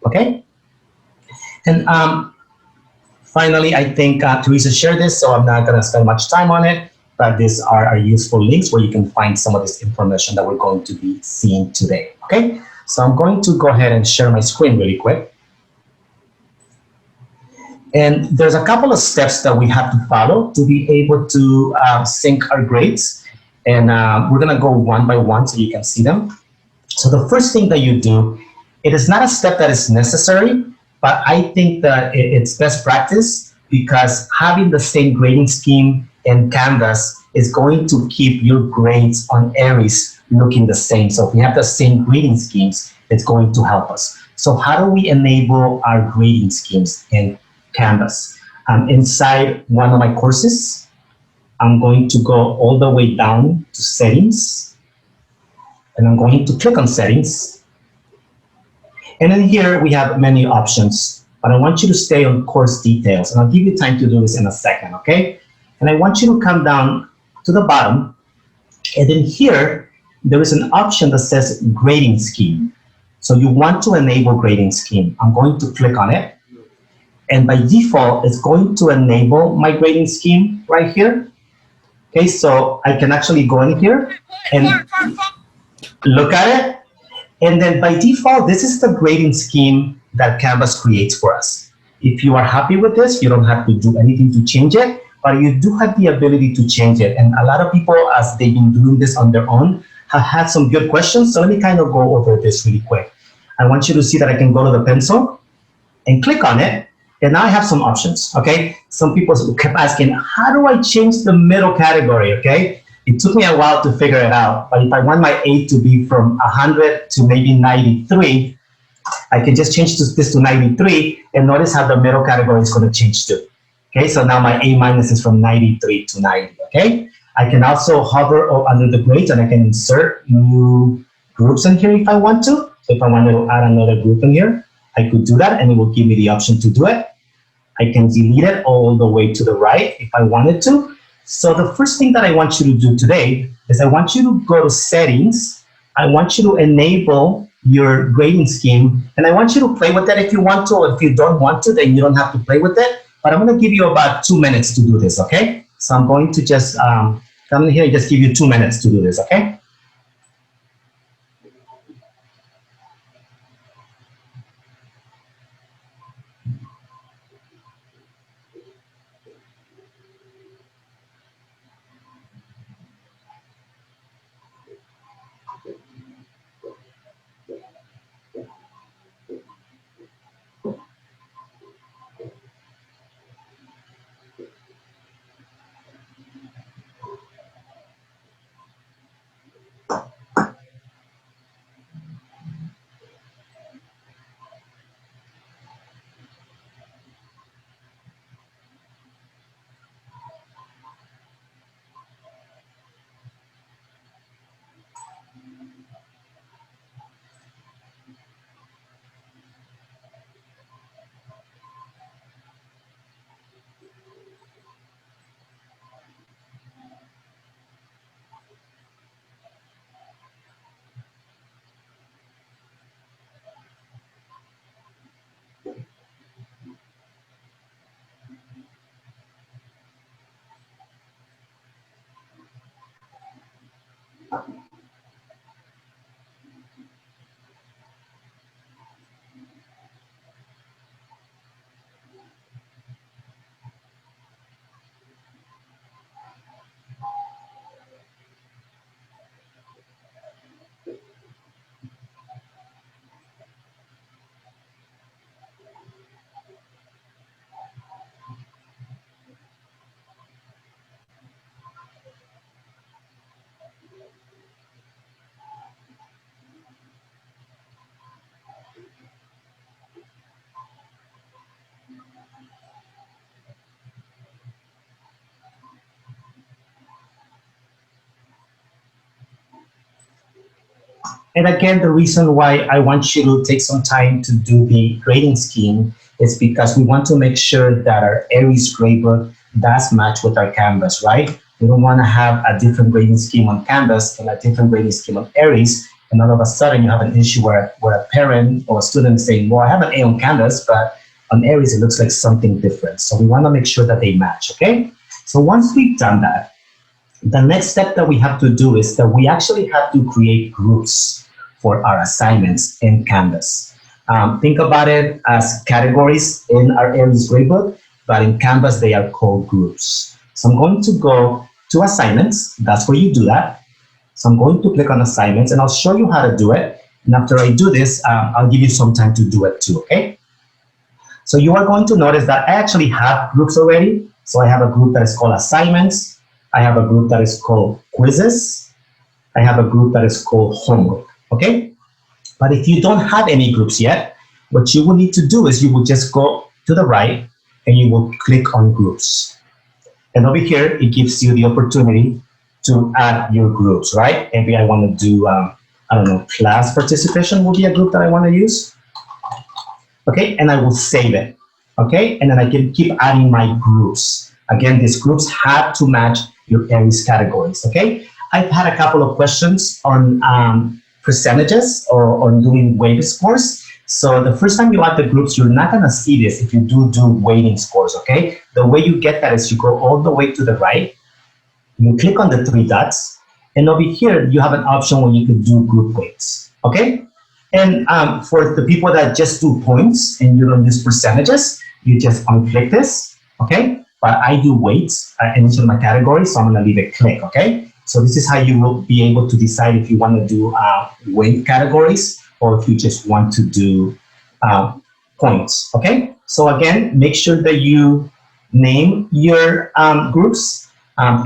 Okay? And finally, I think Teresa shared this, so I'm not going to spend much time on it, but these are useful links where you can find some of this information that we're going to be seeing today. Okay? So I'm going to go ahead and share my screen really quick. And there's a couple of steps that we have to follow to be able to sync our grades. And we're going to go one by one so you can see them. So the first thing that you do, it is not a step that is necessary, but I think that it's best practice because having the same grading scheme in Canvas is going to keep your grades on Aeries looking the same. So if we have the same grading schemes, it's going to help us. So how do we enable our grading schemes in Canvas? Inside one of my courses, I'm going to go all the way down to settings, and I'm going to click on settings. And then here we have many options, but I want you to stay on course details, and I'll give you time to do this in a second, okay? And I want you to come down to the bottom, and then here there is an option that says grading scheme. So you want to enable grading scheme. I'm going to click on it. And by default, it's going to enable my grading scheme right here. Okay, so I can actually go in here and look at it. And then by default, this is the grading scheme that Canvas creates for us. If you are happy with this, you don't have to do anything to change it, but you do have the ability to change it. And a lot of people, as they've been doing this on their own, have had some good questions. So let me kind of go over this really quick. I want you to see that I can go to the pencil and click on it. And now I have some options, okay? Some people kept asking, how do I change the middle category, okay? It took me a while to figure it out, but if I want my A to be from 100 to maybe 93, I can just change this to 93, and notice how the middle category is going to change too. Okay, so now my A minus is from 93 to 90, okay? I can also hover under the grades, and I can insert new groups in here if I want to. So if I want to add another group in here, I could do that, and it will give me the option to do it. I can delete it all the way to the right if I wanted to. So the first thing that I want you to do today is I want you to go to settings. I want you to enable your grading scheme, and I want you to play with that if you want to, or if you don't want to, then you don't have to play with it. But I'm going to give you about 2 minutes to do this, okay? So I'm going to just come in here and just give you 2 minutes to do this, okay? And again, the reason why I want you to take some time to do the grading scheme is because we want to make sure that our Aeries gradebook does match with our Canvas, right? We don't want to have a different grading scheme on Canvas and a different grading scheme on Aeries, and all of a sudden you have an issue where a parent or a student is saying, well, I have an A on Canvas, but on Aeries it looks like something different. So we want to make sure that they match, okay? So once we've done that, the next step that we have to do is that we actually have to create groups for our assignments in Canvas. Think about it as categories in our Aeries gradebook, but in Canvas they are called groups. So I'm going to go to assignments. That's where you do that. So I'm going to click on assignments and I'll show you how to do it. And after I do this, I'll give you some time to do it too, okay? So you are going to notice that I actually have groups already. So I have a group that is called assignments. I have a group that is called quizzes. I have a group that is called homework, okay? But if you don't have any groups yet, what you will need to do is you will just go to the right and you will click on groups. And over here, it gives you the opportunity to add your groups, right? Maybe I want to do, I don't know, class participation will be a group that I want to use. Okay, and I will save it. Okay, and then I can keep adding my groups. Again, these groups have to match your Aeries categories. Okay, I've had a couple of questions on percentages or on doing weighted scores. So the first time you add the groups, you're not going to see this if you do weighting scores. Okay, the way you get that is you go all the way to the right, you click on the three dots, and over here you have an option where you can do group weights. Okay. And for the people that just do points and you don't use percentages, you just unclick this, okay? But I do weights in each of my categories, so I'm gonna leave it click, okay? So this is how you will be able to decide if you wanna do weight categories or if you just want to do points, okay? So again, make sure that you name your groups.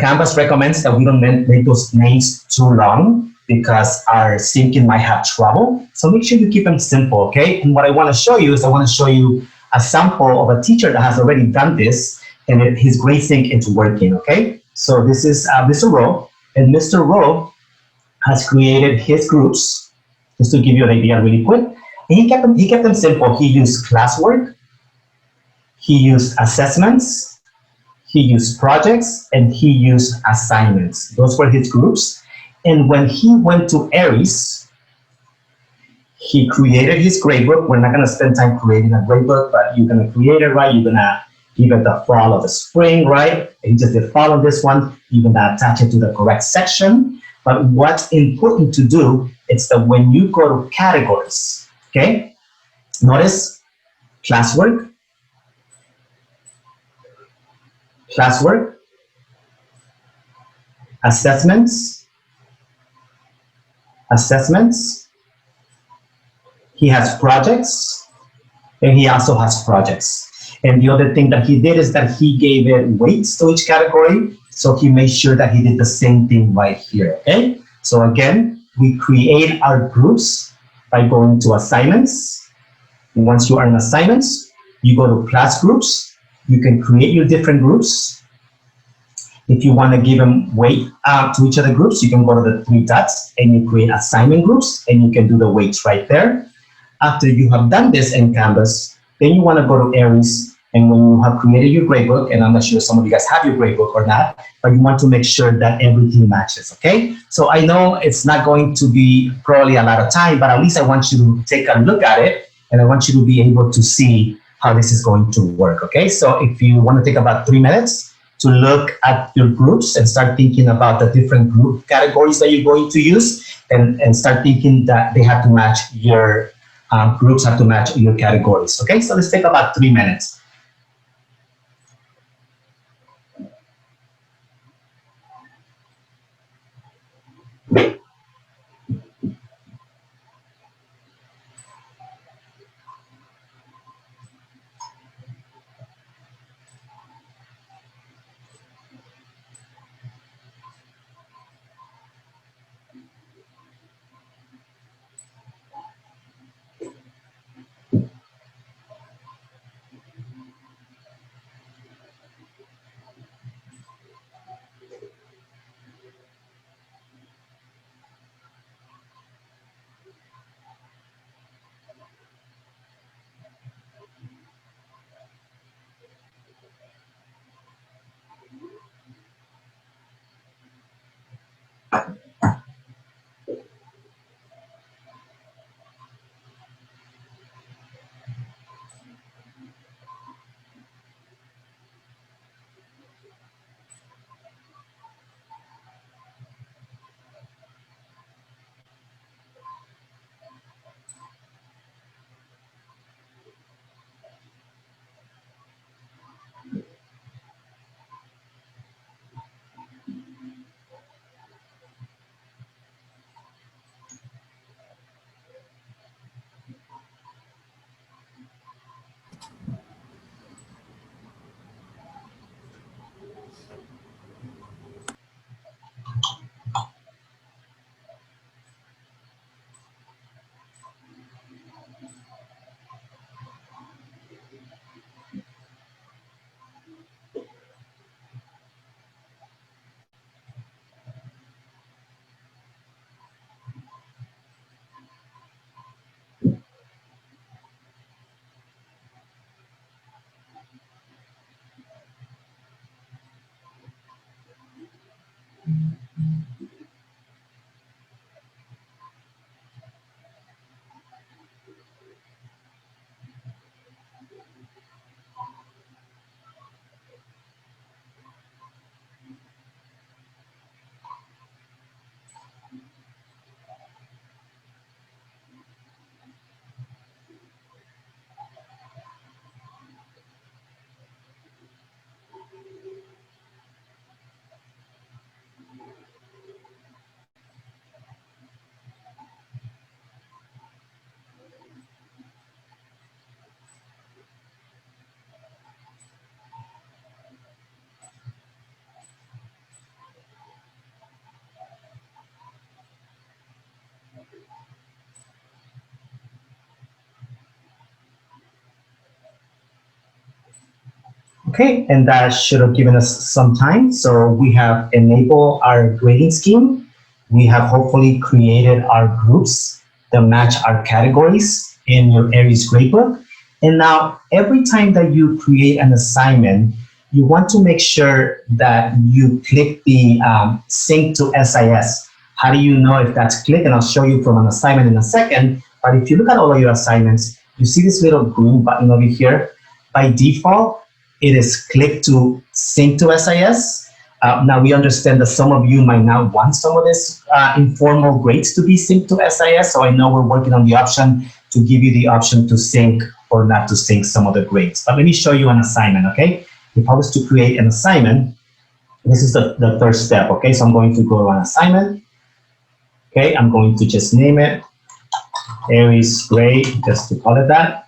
Canvas recommends that we don't make those names too long because our syncing might have trouble. So make sure you keep them simple, okay? And what I want to show you is I want to show you a sample of a teacher that has already done this and his grade sync is working, okay? So this is Mr. Rowe, and Mr. Rowe has created his groups, just to give you an idea really quick. And he kept them simple. He used classwork, he used assessments, he used projects, and he used assignments. Those were his groups. And when he went to Aeries, he created his gradebook. We're not going to spend time creating a gradebook, but you're going to create it, right? You're going to give it the fall or the spring, right? And you just did fall on this one. You're going to attach it to the correct section. But what's important to do is that when you go to categories, okay? Notice classwork, assessments, he has projects, and he also has projects. And the other thing that he did is that he gave it weights to each category, so he made sure that he did the same thing right here, okay? So again, we create our groups by going to assignments. Once you are in assignments, you go to class groups. You can create your different groups. If you want to give them weight to each of the groups, you can go to the three dots and you create assignment groups and you can do the weights right there. After you have done this in Canvas, then you want to go to Aeries, and when you have created your gradebook, and I'm not sure some of you guys have your gradebook or not, but you want to make sure that everything matches, okay? So I know it's not going to be probably a lot of time, but at least I want you to take a look at it, and I want you to be able to see how this is going to work, okay? So if you want to take about 3 minutes to look at your groups and start thinking about the different group categories that you're going to use, and start thinking that they have to match your groups have to match your categories. Okay, so let's take about 3 minutes. Okay, and that should have given us some time. So we have enabled our grading scheme. We have hopefully created our groups that match our categories in your Aeries gradebook. And now every time that you create an assignment, you want to make sure that you click the sync to SIS. How do you know if that's clicked? And I'll show you from an assignment in a second. But if you look at all of your assignments, you see this little green button over here. By default, it is clicked to sync to SIS. Now we understand that some of you might not want some of this informal grades to be synced to SIS, so I know we're working on the option to give you the option to sync or not to sync some of the grades. But let me show you an assignment, okay? If I was to create an assignment, this is the third step, okay? So I'm going to go to an assignment, okay? I'm going to just name it Aeries grade, just to call it that.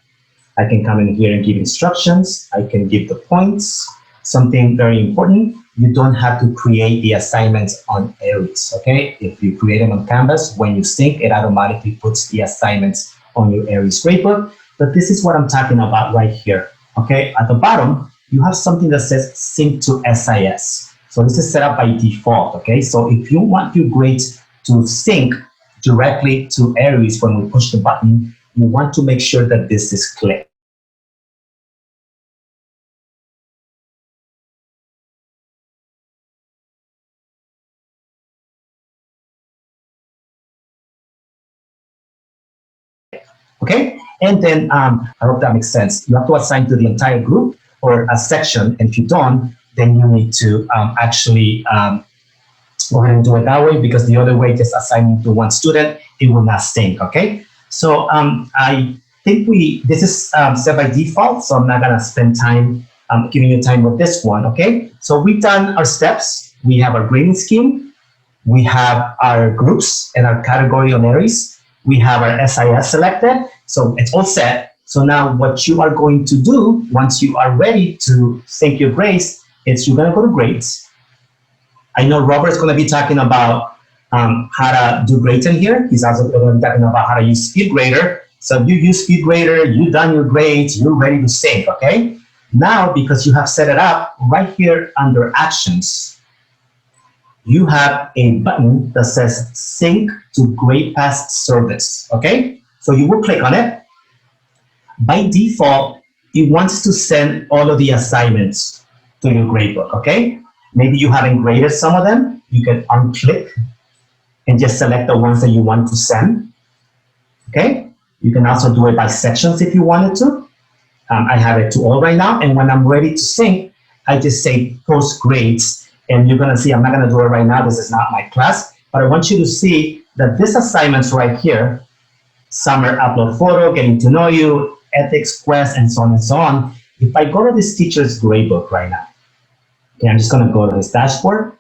I can come in here and give instructions. I can give the points. Something very important, you don't have to create the assignments on Aeries, okay? If you create them on Canvas, when you sync, it automatically puts the assignments on your Aeries gradebook. But this is what I'm talking about right here, okay? At the bottom, you have something that says sync to SIS. So this is set up by default, okay? So if you want your grades to sync directly to Aeries when we push the button, you want to make sure that this is clicked. Okay, and then I hope that makes sense. You have to assign to the entire group or a section, and if you don't, then you need to actually go ahead and do it that way, because the other way, just assigning to one student, it will not sync, okay? So I think this is set by default, so I'm not gonna spend time giving you time with this one, okay? So we've done our steps. We have our grading scheme. We have our groups and our category on Aeries. We have our SIS selected, so it's all set. So now what you are going to do once you are ready to sync your grades is you're gonna go to grades. I know Robert's gonna be talking about how to do grades in here. He's also gonna be talking about how to use Speedgrader. So if you use Speedgrader, you've done your grades, you're ready to sync, okay? Now, because you have set it up, right here under Actions, you have a button that says Sync to GradePass Service, okay? So you will click on it. By default, it wants to send all of the assignments to your gradebook, okay? Maybe you haven't graded some of them. You can unclick and just select the ones that you want to send, okay? You can also do it by sections if you wanted to. I have it to all right now, and when I'm ready to sync, I just say Post Grades, and you're gonna see, I'm not gonna do it right now, this is not my class, but I want you to see that this assignment's right here, Summer Upload Photo, Getting to Know You, Ethics Quest, and so on and so on. If I go to this teacher's gradebook right now, okay, I'm just gonna go to his dashboard.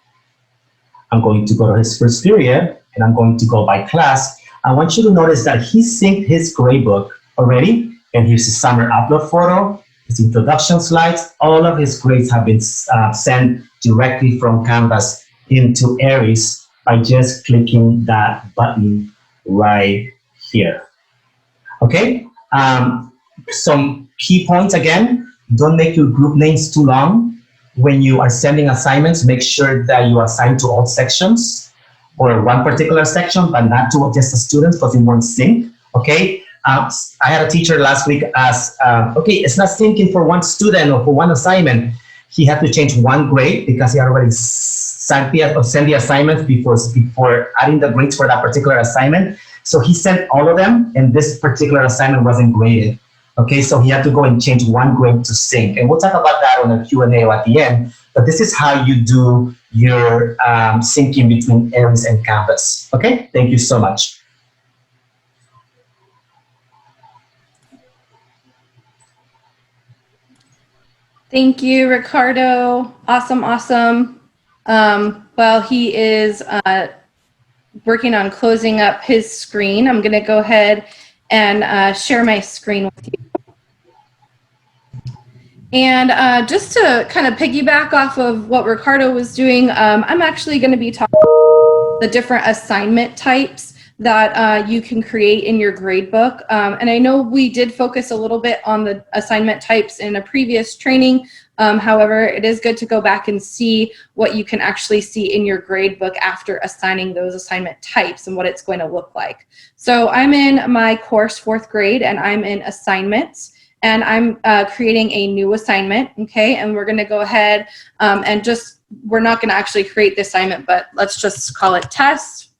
I'm going to go to his first period, and I'm going to go by class. I want you to notice that he synced his gradebook already, and here's his summer upload photo, his introduction slides. All of his grades have been sent directly from Canvas into Aeries by just clicking that button right here. Okay, some key points again, don't make your group names too long. When you are sending assignments, make sure that you assign to all sections or one particular section, but not to just the students because it won't sync, okay? I had a teacher last week ask, okay, it's not syncing for one student or for one assignment. He had to change one grade because he already sent the assignments before adding the grades for that particular assignment. So he sent all of them, and this particular assignment wasn't graded. Okay, so he had to go and change one grade to sync. And we'll talk about that on the Q&A at the end. But this is how you do your syncing between Aeries and Canvas. Okay, thank you so much. Thank you, Ricardo. Awesome, awesome. While he is working on closing up his screen, I'm going to go ahead and share my screen with you. And just to kind of piggyback off of what Ricardo was doing, I'm actually going to be talking about the different assignment types that you can create in your gradebook. And I know we did focus a little bit on the assignment types in a previous training. However, it is good to go back and see what you can actually see in your gradebook after assigning those assignment types and what it's going to look like. So I'm in my course 4th grade and I'm in assignments. And I'm creating a new assignment, okay? And we're gonna go ahead and just, we're not gonna actually create the assignment, but let's just call it test,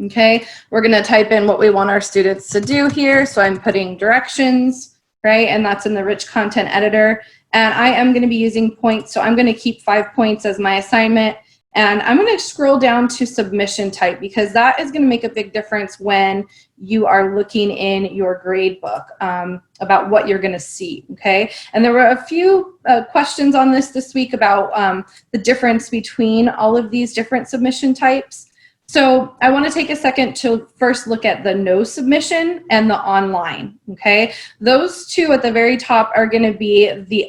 okay? We're gonna type in what we want our students to do here. So I'm putting directions, right? And that's in the rich content editor. And I am gonna be using points. So I'm gonna keep 5 points as my assignment. And I'm going to scroll down to submission type because that is going to make a big difference when you are looking in your grade book about what you're going to see, okay? And there were a few questions on this week about the difference between all of these different submission types. So I want to take a second to first look at the no submission and the online, okay? Those two at the very top are going to be the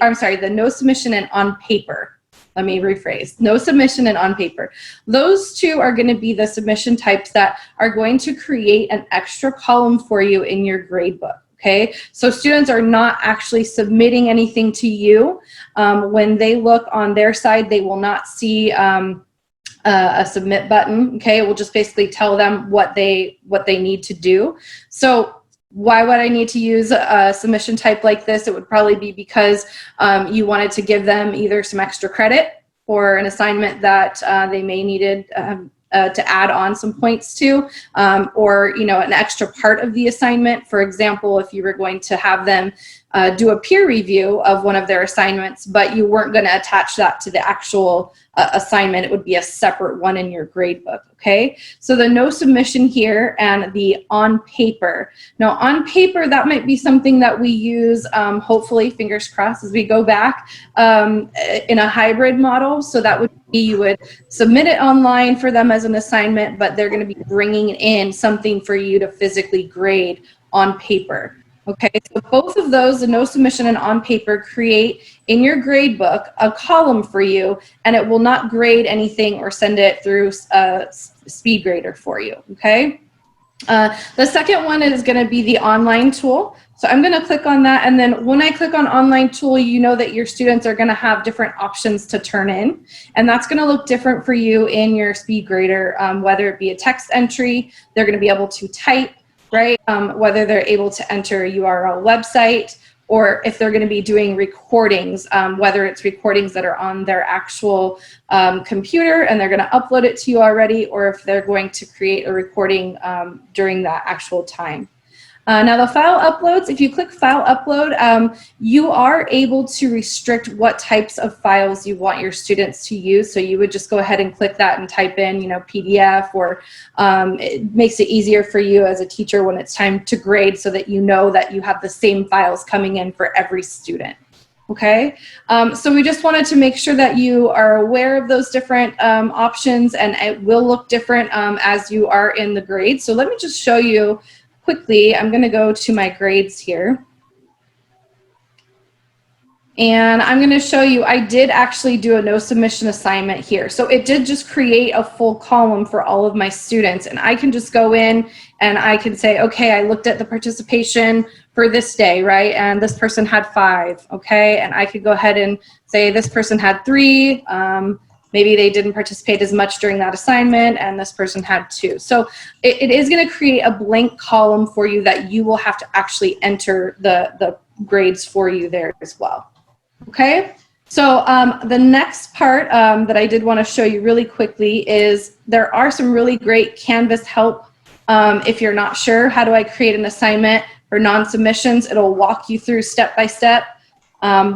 no submission and on paper. Let me rephrase, no submission and on paper. Those two are going to be the submission types that are going to create an extra column for you in your gradebook, okay? So students are not actually submitting anything to you. When they look on their side, they will not see a submit button, okay? It will just basically tell them what they need to do. So why would I need to use a submission type like this? It would probably be because you wanted to give them either some extra credit or an assignment that they may needed to add on some points to, or an extra part of the assignment. For example, if you were going to have them do a peer review of one of their assignments, but you weren't going to attach that to the actual assignment, it would be a separate one in your gradebook, okay? So the no submission here and the on paper. Now on paper, that might be something that we use, hopefully, fingers crossed, as we go back in a hybrid model. So that would be, you would submit it online for them as an assignment, but they're gonna be bringing in something for you to physically grade on paper. Okay, so both of those, the no submission and on paper, create in your grade book a column for you, and it will not grade anything or send it through Speedgrader for you, okay? The second one is going to be the online tool. So I'm going to click on that, and then when I click on online tool, you know that your students are going to have different options to turn in, and that's going to look different for you in your Speedgrader, whether it be a text entry, they're going to be able to type, right? Whether they're able to enter a URL website, or if they're going to be doing recordings, whether it's recordings that are on their actual computer and they're going to upload it to you already, or if they're going to create a recording during that actual time. Now the file uploads, if you click file upload, you are able to restrict what types of files you want your students to use. So you would just go ahead and click that and type in, PDF, or it makes it easier for you as a teacher when it's time to grade so that you know that you have the same files coming in for every student. Okay, so we just wanted to make sure that you are aware of those different options, and it will look different as you are in the grade. So let me just show you quickly. I'm going to go to my grades here. And I'm going to show you, I did actually do a no submission assignment here. So it did just create a full column for all of my students. And I can just go in and I can say, okay, I looked at the participation for this day, right? And this person had 5, okay? And I could go ahead and say this person had 3. Maybe they didn't participate as much during that assignment, and this person had 2. So it is going to create a blank column for you that you will have to actually enter the grades for you there as well. Okay, so the next part that I did want to show you really quickly is there are some really great Canvas help. If you're not sure, how do I create an assignment for non-submissions? It'll walk you through step by step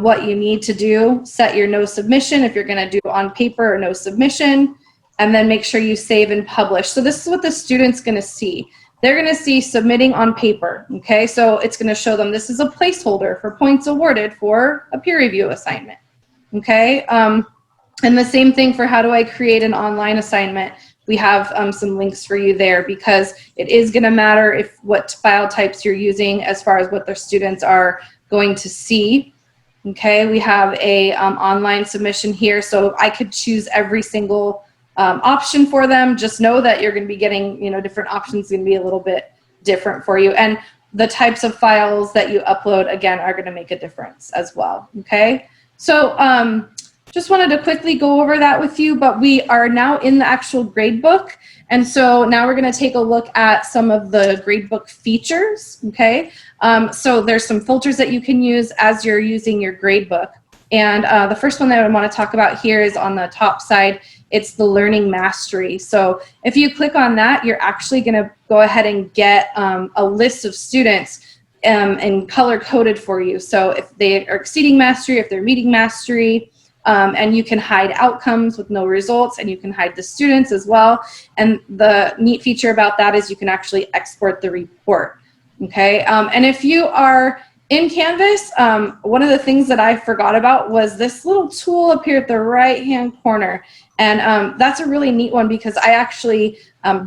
what you need to do. Set your no submission if you're going to do on paper or no submission, and then make sure you save and publish. So this is what the student's going to see. They're going to see submitting on paper, okay? So it's going to show them this is a placeholder for points awarded for a peer review assignment, okay? And the same thing for how do I create an online assignment. We have some links for you there, because it is going to matter if what file types you're using as far as what their students are going to see. Okay, we have a online submission here, so I could choose every single option for them, just know that you're going to be getting, different options going to be a little bit different for you. And the types of files that you upload, again, are going to make a difference as well. Okay. So just wanted to quickly go over that with you, but we are now in the actual gradebook. And so now we're going to take a look at some of the gradebook features. Okay. So there's some filters that you can use as you're using your gradebook. And the first one that I want to talk about here is on the top side. It's the learning mastery. So if you click on that, you're actually going to go ahead and get a list of students and color coded for you. So if they are exceeding mastery, if they're meeting mastery, and you can hide outcomes with no results, and you can hide the students as well. And the neat feature about that is you can actually export the report. Okay. And if you are in Canvas, one of the things that I forgot about was this little tool up here at the right-hand corner. And that's a really neat one because I actually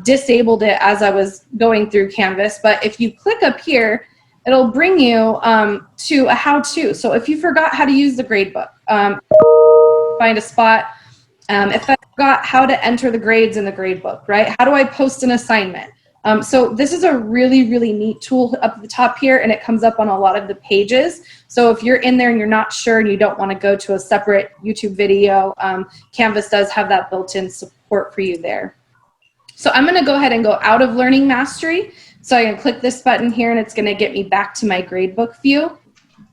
disabled it as I was going through Canvas. But if you click up here, it'll bring you to a how-to. So if you forgot how to use the gradebook, find a spot. If I forgot how to enter the grades in the gradebook, right? How do I post an assignment? So this is a really, really neat tool up at the top here, and it comes up on a lot of the pages. So if you're in there and you're not sure and you don't want to go to a separate YouTube video, Canvas does have that built-in support for you there. So I'm going to go ahead and go out of Learning Mastery. So I can click this button here, and it's going to get me back to my gradebook view.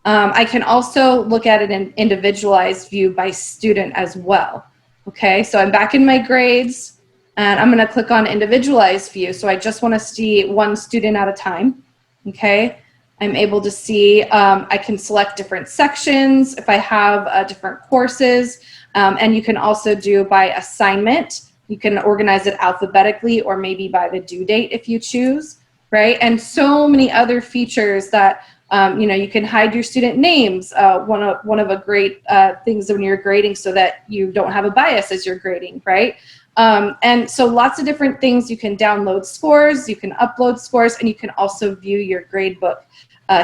I can also look at it in individualized view by student as well. Okay, so I'm back in my grades. And I'm going to click on individualized view. So I just want to see one student at a time. Okay. I'm able to see, I can select different sections if I have different courses. And you can also do by assignment. You can organize it alphabetically or maybe by the due date if you choose, right? And so many other features that, you can hide your student names. One of a great things when you're grading so that you don't have a bias as you're grading, right? And so lots of different things. You can download scores, you can upload scores, and you can also view your gradebook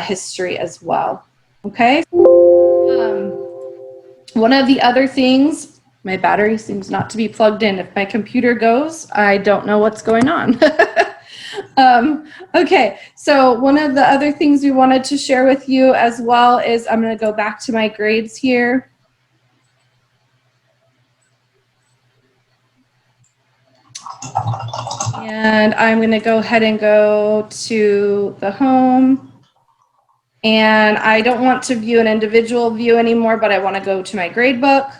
history as well. Okay. One of the other things, my battery seems not to be plugged in. If my computer goes, I don't know what's going on. Okay, so one of the other things we wanted to share with you as well is I'm going to go back to my grades here. And I'm going to go ahead and go to the home. And I don't want to view an individual view anymore, but I want to go to my gradebook.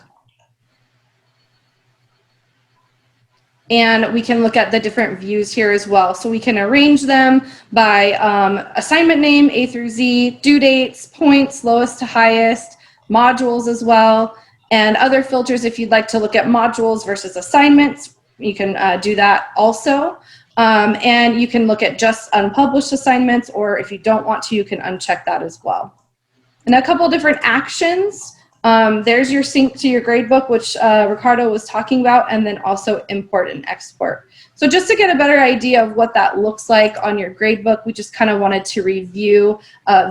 And we can look at the different views here as well. So we can arrange them by assignment name, A through Z, due dates, points, lowest to highest, modules as well, and other filters if you'd like to look at modules versus assignments. You can do that also. And you can look at just unpublished assignments, or if you don't want to, you can uncheck that as well. And a couple different actions. There's your sync to your gradebook, which Ricardo was talking about, and then also import and export. So just to get a better idea of what that looks like on your gradebook, we just kind of wanted to review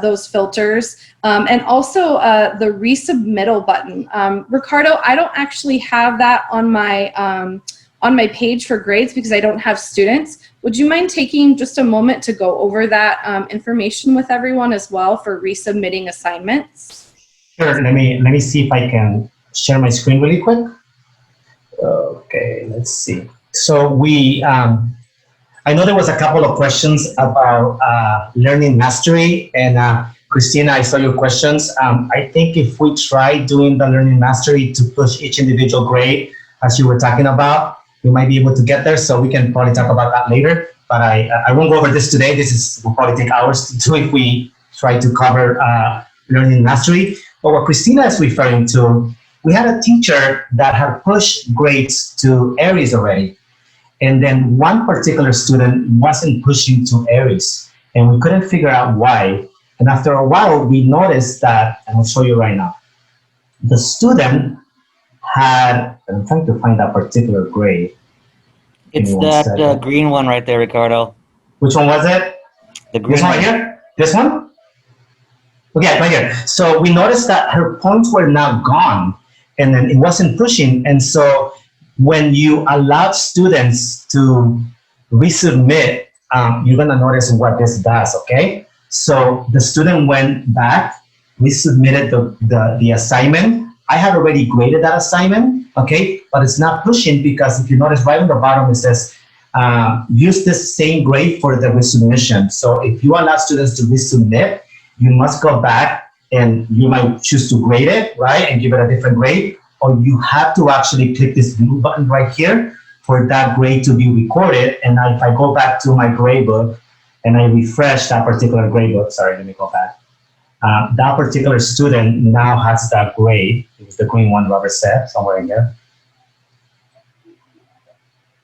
those filters. And also the resubmittal button. Ricardo, I don't actually have that on my page for grades because I don't have students. Would you mind taking just a moment to go over that information with everyone as well for resubmitting assignments? Sure. Let me see if I can share my screen really quick. Okay, let's see. So I know there was a couple of questions about learning mastery, and Christina, I saw your questions. I think if we try doing the learning mastery to push each individual grade, as you were talking about, we might be able to get there. So we can probably talk about that later. But I won't go over this today. Will probably take hours to do if we try to cover learning mastery. But what Christina is referring to, we had a teacher that had pushed grades to Aeries already. And then one particular student wasn't pushing to Aeries. And we couldn't figure out why. And after a while, we noticed that, and I'll show you right now, the student had, I'm trying to find that particular grade. It's that green one right there, Ricardo. Which one was it? The green this one right here? This one? Okay, right here. So we noticed that her points were now gone, and then it wasn't pushing. And so when you allow students to resubmit, you're gonna notice what this does, okay? So the student went back, resubmitted the assignment. I had already graded that assignment, okay? But it's not pushing because if you notice right on the bottom, it says, use this same grade for the resubmission. So if you allow students to resubmit, you must go back and you might choose to grade it, right? And give it a different grade, or you have to actually click this blue button right here for that grade to be recorded. And now if I go back to my gradebook and I refresh that particular gradebook, sorry, let me go back. That particular student now has that grade. It was the green one Robert said, somewhere in here.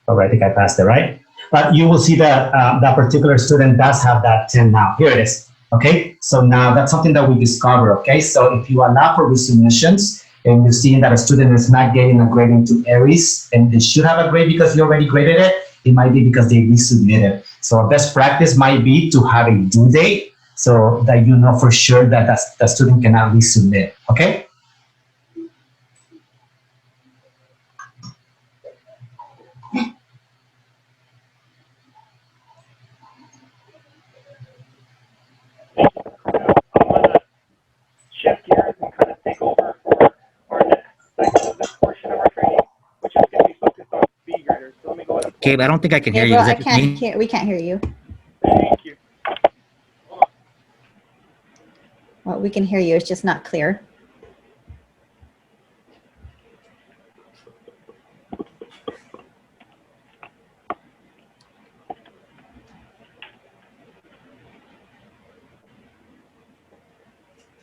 Oh, I think I passed it, right? But you will see that that particular student does have that 10 now. Here it is. Okay, so now that's something that we discover. Okay, so if you allow for resubmissions and you see that a student is not getting a grade into Aeries and they should have a grade because you already graded it, it might be because they resubmitted. So a best practice might be to have a due date so that you know for sure that the student cannot resubmit. Okay. Shift gears and kind of take over for our next segment of this portion of our training, which is going to be focused on Speedgrader. So let me go ahead and Gabe, I don't think I can hear you. Gabriel, Is I that just can't me? hear. We can't hear you. thank you. Well, we can hear you. It's just not clear.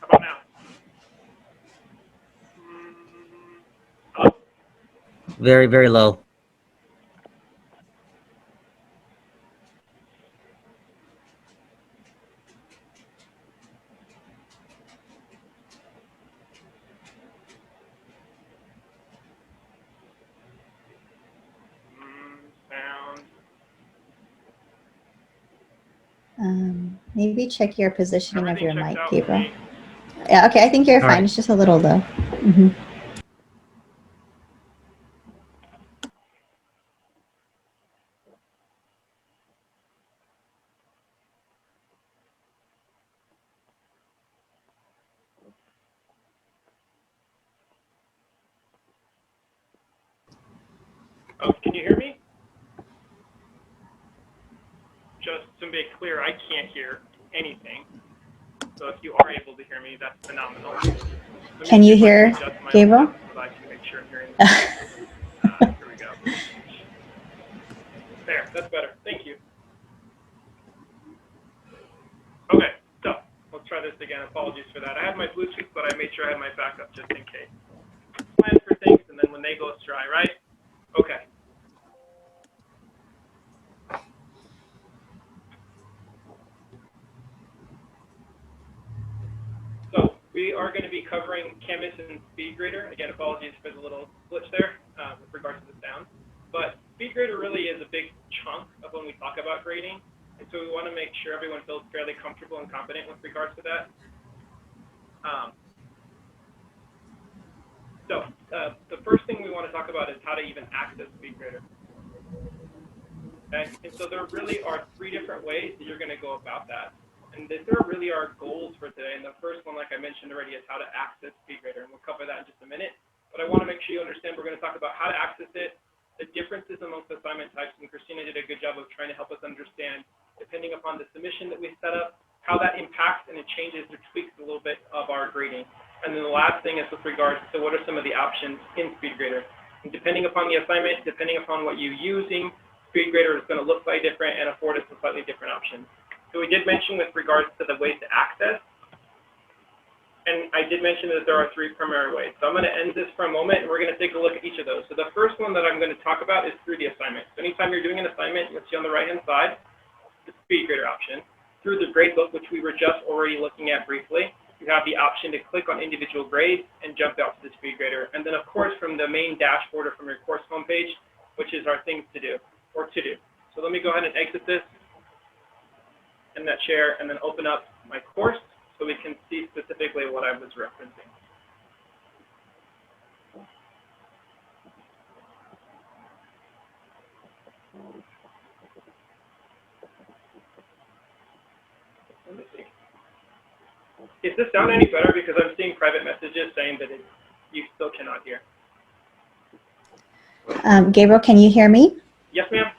How about now? Hello? Very, very low. Sound. Maybe check your positioning of your Everything mic, checked out for Gabriel. me. Yeah, okay. I think you're All fine. right. It's just a little low. Mhm. Oh, can you hear me? Just to make clear, I can't hear anything. So if you are able to hear me, that's phenomenal. Can you hear Gabriel? So I can make sure I'm hearing here we go. There, that's better. Thank you. Okay, so let's try this again. Apologies for that. I had my Bluetooth, but I made sure I had my backup just in case. Plan for things, and then when they go dry, right? Okay. So we are going to be covering Canvas and Speedgrader. Again, apologies for the little glitch there with regards to the sound. But Speedgrader really is a big chunk of when we talk about grading. And so we want to make sure everyone feels fairly comfortable and confident with regards to that. The first thing we want to talk about is how to even access Speedgrader. Okay? And so there really are three different ways that you're going to go about that. And there really are goals for today. And the first one, like I mentioned already, is how to access Speedgrader. And we'll cover that in just a minute. But I want to make sure you understand we're going to talk about how to access it, the differences amongst assignment types. And Christina did a good job of trying to help us understand, depending upon the submission that we set up, how that impacts and it changes or tweaks a little bit of our grading. And then the last thing is with regards to what are some of the options in Speedgrader. And depending upon the assignment, depending upon what you're using, Speedgrader is going to look slightly different and afford us a slightly different option. So we did mention with regards to the ways to access, and I did mention that there are three primary ways. So I'm going to end this for a moment, and we're going to take a look at each of those. So the first one that I'm going to talk about is through the assignment. So anytime you're doing an assignment, you'll see on the right-hand side the Speedgrader option. Through the gradebook, which we were just already looking at briefly, you have the option to click on individual grades and jump out to the Speedgrader. And then, of course, from the main dashboard or from your course homepage, which is our things to do or to do. So let me go ahead and exit this in that share and then open up my course so we can see specifically what I was referencing. Is this sound any better? Because I'm seeing private messages saying that you still cannot hear. Gabriel, can you hear me? Yes, ma'am.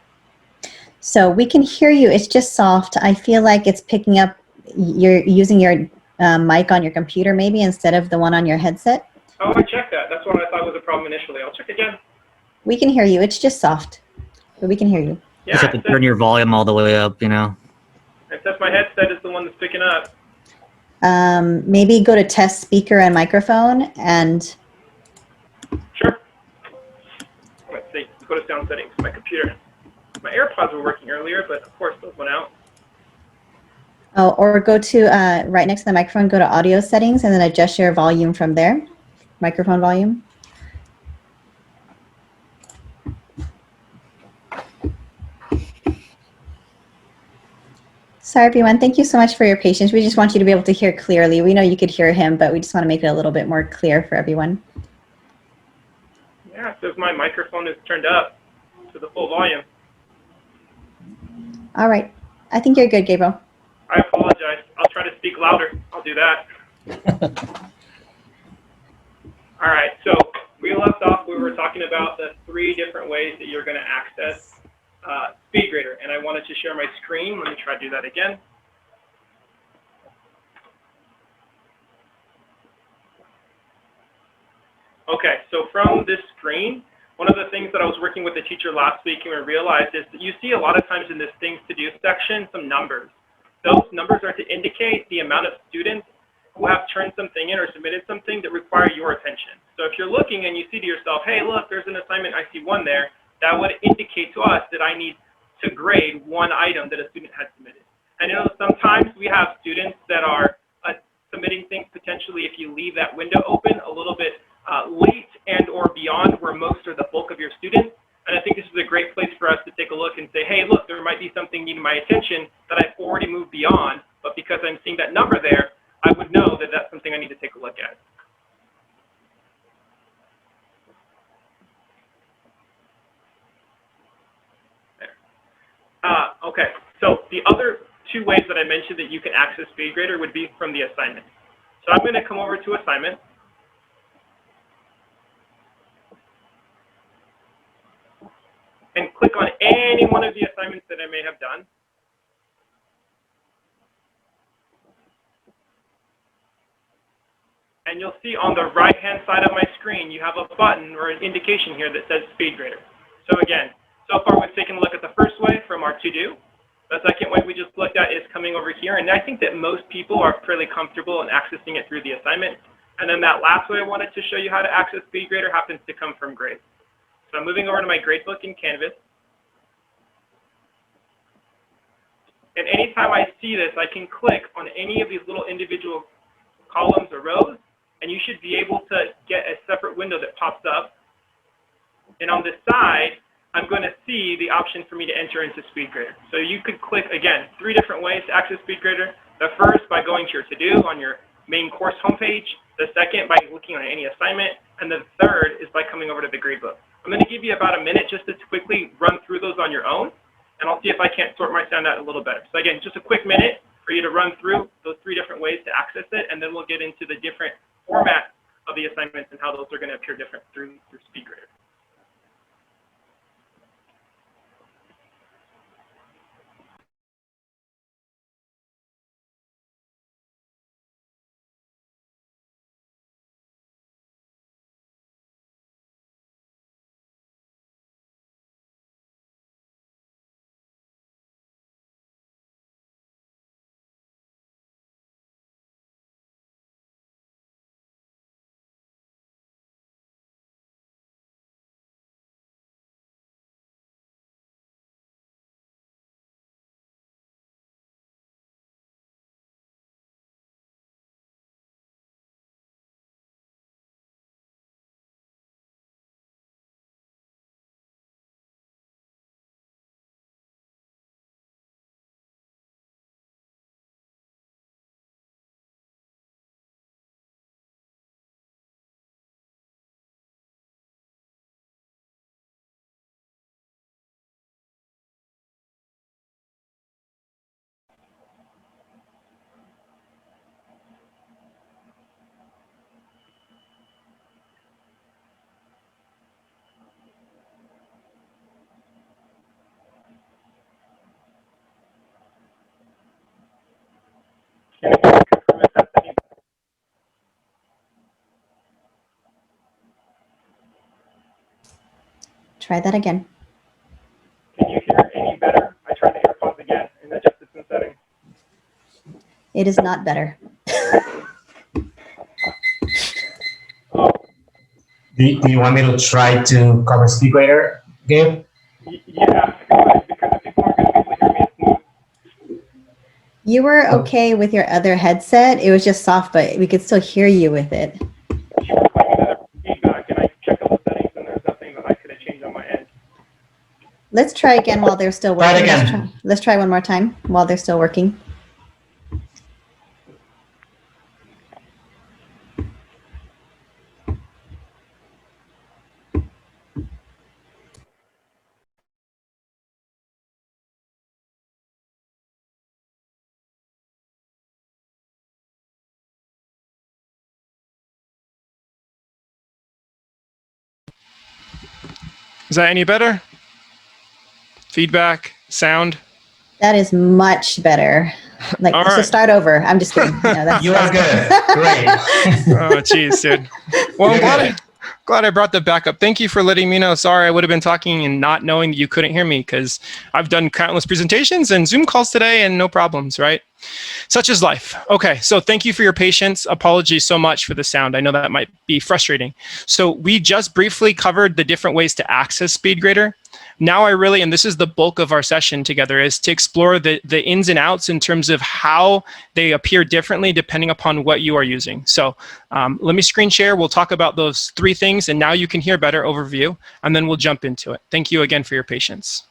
So we can hear you. It's just soft. I feel like it's picking up. You're using your mic on your computer maybe instead of the one on your headset. Oh, I checked that. That's what I thought was a problem initially. I'll check again. We can hear you. It's just soft, but we can hear you. Yeah, Just have to turn your volume all the way up, you know. it says my headset is the one that's picking up. Maybe go to test speaker and microphone and Sure. Let's see. Let's go to sound settings. My computer. My AirPods were working earlier, but of course those went out. oh, or go to right next to the microphone, go to audio settings and then adjust your volume from there, microphone volume. Sorry, everyone. Thank you so much for your patience. We just want you to be able to hear clearly. We know you could hear him, but we just want to make it a little bit more clear for everyone. Yeah, it says my microphone is turned up to the full volume. All right. I think you're good, Gabriel. I apologize. I'll try to speak louder. I'll do that. All right, so we left off, we were talking about the 3 different ways that you're going to access Speedgrader, and I wanted to share my screen. Let me try to do that again. Okay, so from this screen, one of the things that I was working with the teacher last week and we realized is that you see a lot of times in this things to do section some numbers. Those numbers are to indicate the amount of students who have turned something in or submitted something that require your attention. So if you're looking and you see to yourself, hey, look, there's an assignment, I see 1 there, that would indicate to us that I need to grade 1 item that a student had submitted. And you know, sometimes we have students that are submitting things potentially, if you leave that window open, a little bit late and or beyond where most or the bulk of your students. And I think this is a great place for us to take a look and say, hey, look, there might be something needing my attention that I've already moved beyond, but because I'm seeing that number there, I would know that that's something I need to take a look at. There. Okay, so the other 2 ways that I mentioned that you can access Speedgrader would be from the assignment. So I'm going to come over to assignment. And click on any one of the assignments that I may have done. And you'll see on the right-hand side of my screen, you have a button or an indication here that says Speedgrader. So again, so far we've taken a look at the first way from our to-do. The second way we just looked at is coming over here. And I think that most people are fairly comfortable in accessing it through the assignment. And then that last way I wanted to show you how to access Speedgrader happens to come from grades. So I'm moving over to my gradebook in Canvas. And anytime I see this, I can click on any of these little individual columns or rows, and you should be able to get a separate window that pops up. And on this side, I'm going to see the option for me to enter into Speedgrader. So you could click, again, 3 different ways to access Speedgrader. The first, by going to your to-do on your main course homepage. The second, by looking on any assignment. And the third is by coming over to the gradebook. I'm going to give you about a minute just to quickly run through those on your own, and I'll see if I can't sort my sound out a little better. So again, just a quick minute for you to run through those 3 different ways to access it, and then we'll get into the different formats of the assignments and how those are going to appear different through Speedgrader. Try that again. Can you hear any better? I tried the AirPods again in the just distance setting. It is not better. Oh, Do you want me to try to cover Speedgrader, Gabe? yeah, because if people aren't going to be able to hear me, it's smooth. You were okay with your other headset. It was just soft, but we could still hear you with it. She was claiming that there was feedback, and I checked all the settings, and there's nothing that I could have changed on my end. Let's try again while they're still Try it working. again. Let's try one more time while they're still working. Is that any better? Feedback, sound? That is much better. Like, All so right. start over. I'm just kidding. No, that's, You are good. Great. Oh, geez, dude. Well, I'm glad I brought that back up. Thank you for letting me know. Sorry, I would have been talking and not knowing that you couldn't hear me, because I've done countless presentations and Zoom calls today and no problems, right? Such is life. Okay, so thank you for your patience. Apologies so much for the sound. I know that might be frustrating. So we just briefly covered the different ways to access Speedgrader. Now I really, and this is the bulk of our session together, is to explore the ins and outs in terms of how they appear differently depending upon what you are using. So let me screen share. We'll talk about those three things, and now you can hear a better overview, and then we'll jump into it. Thank you again for your patience.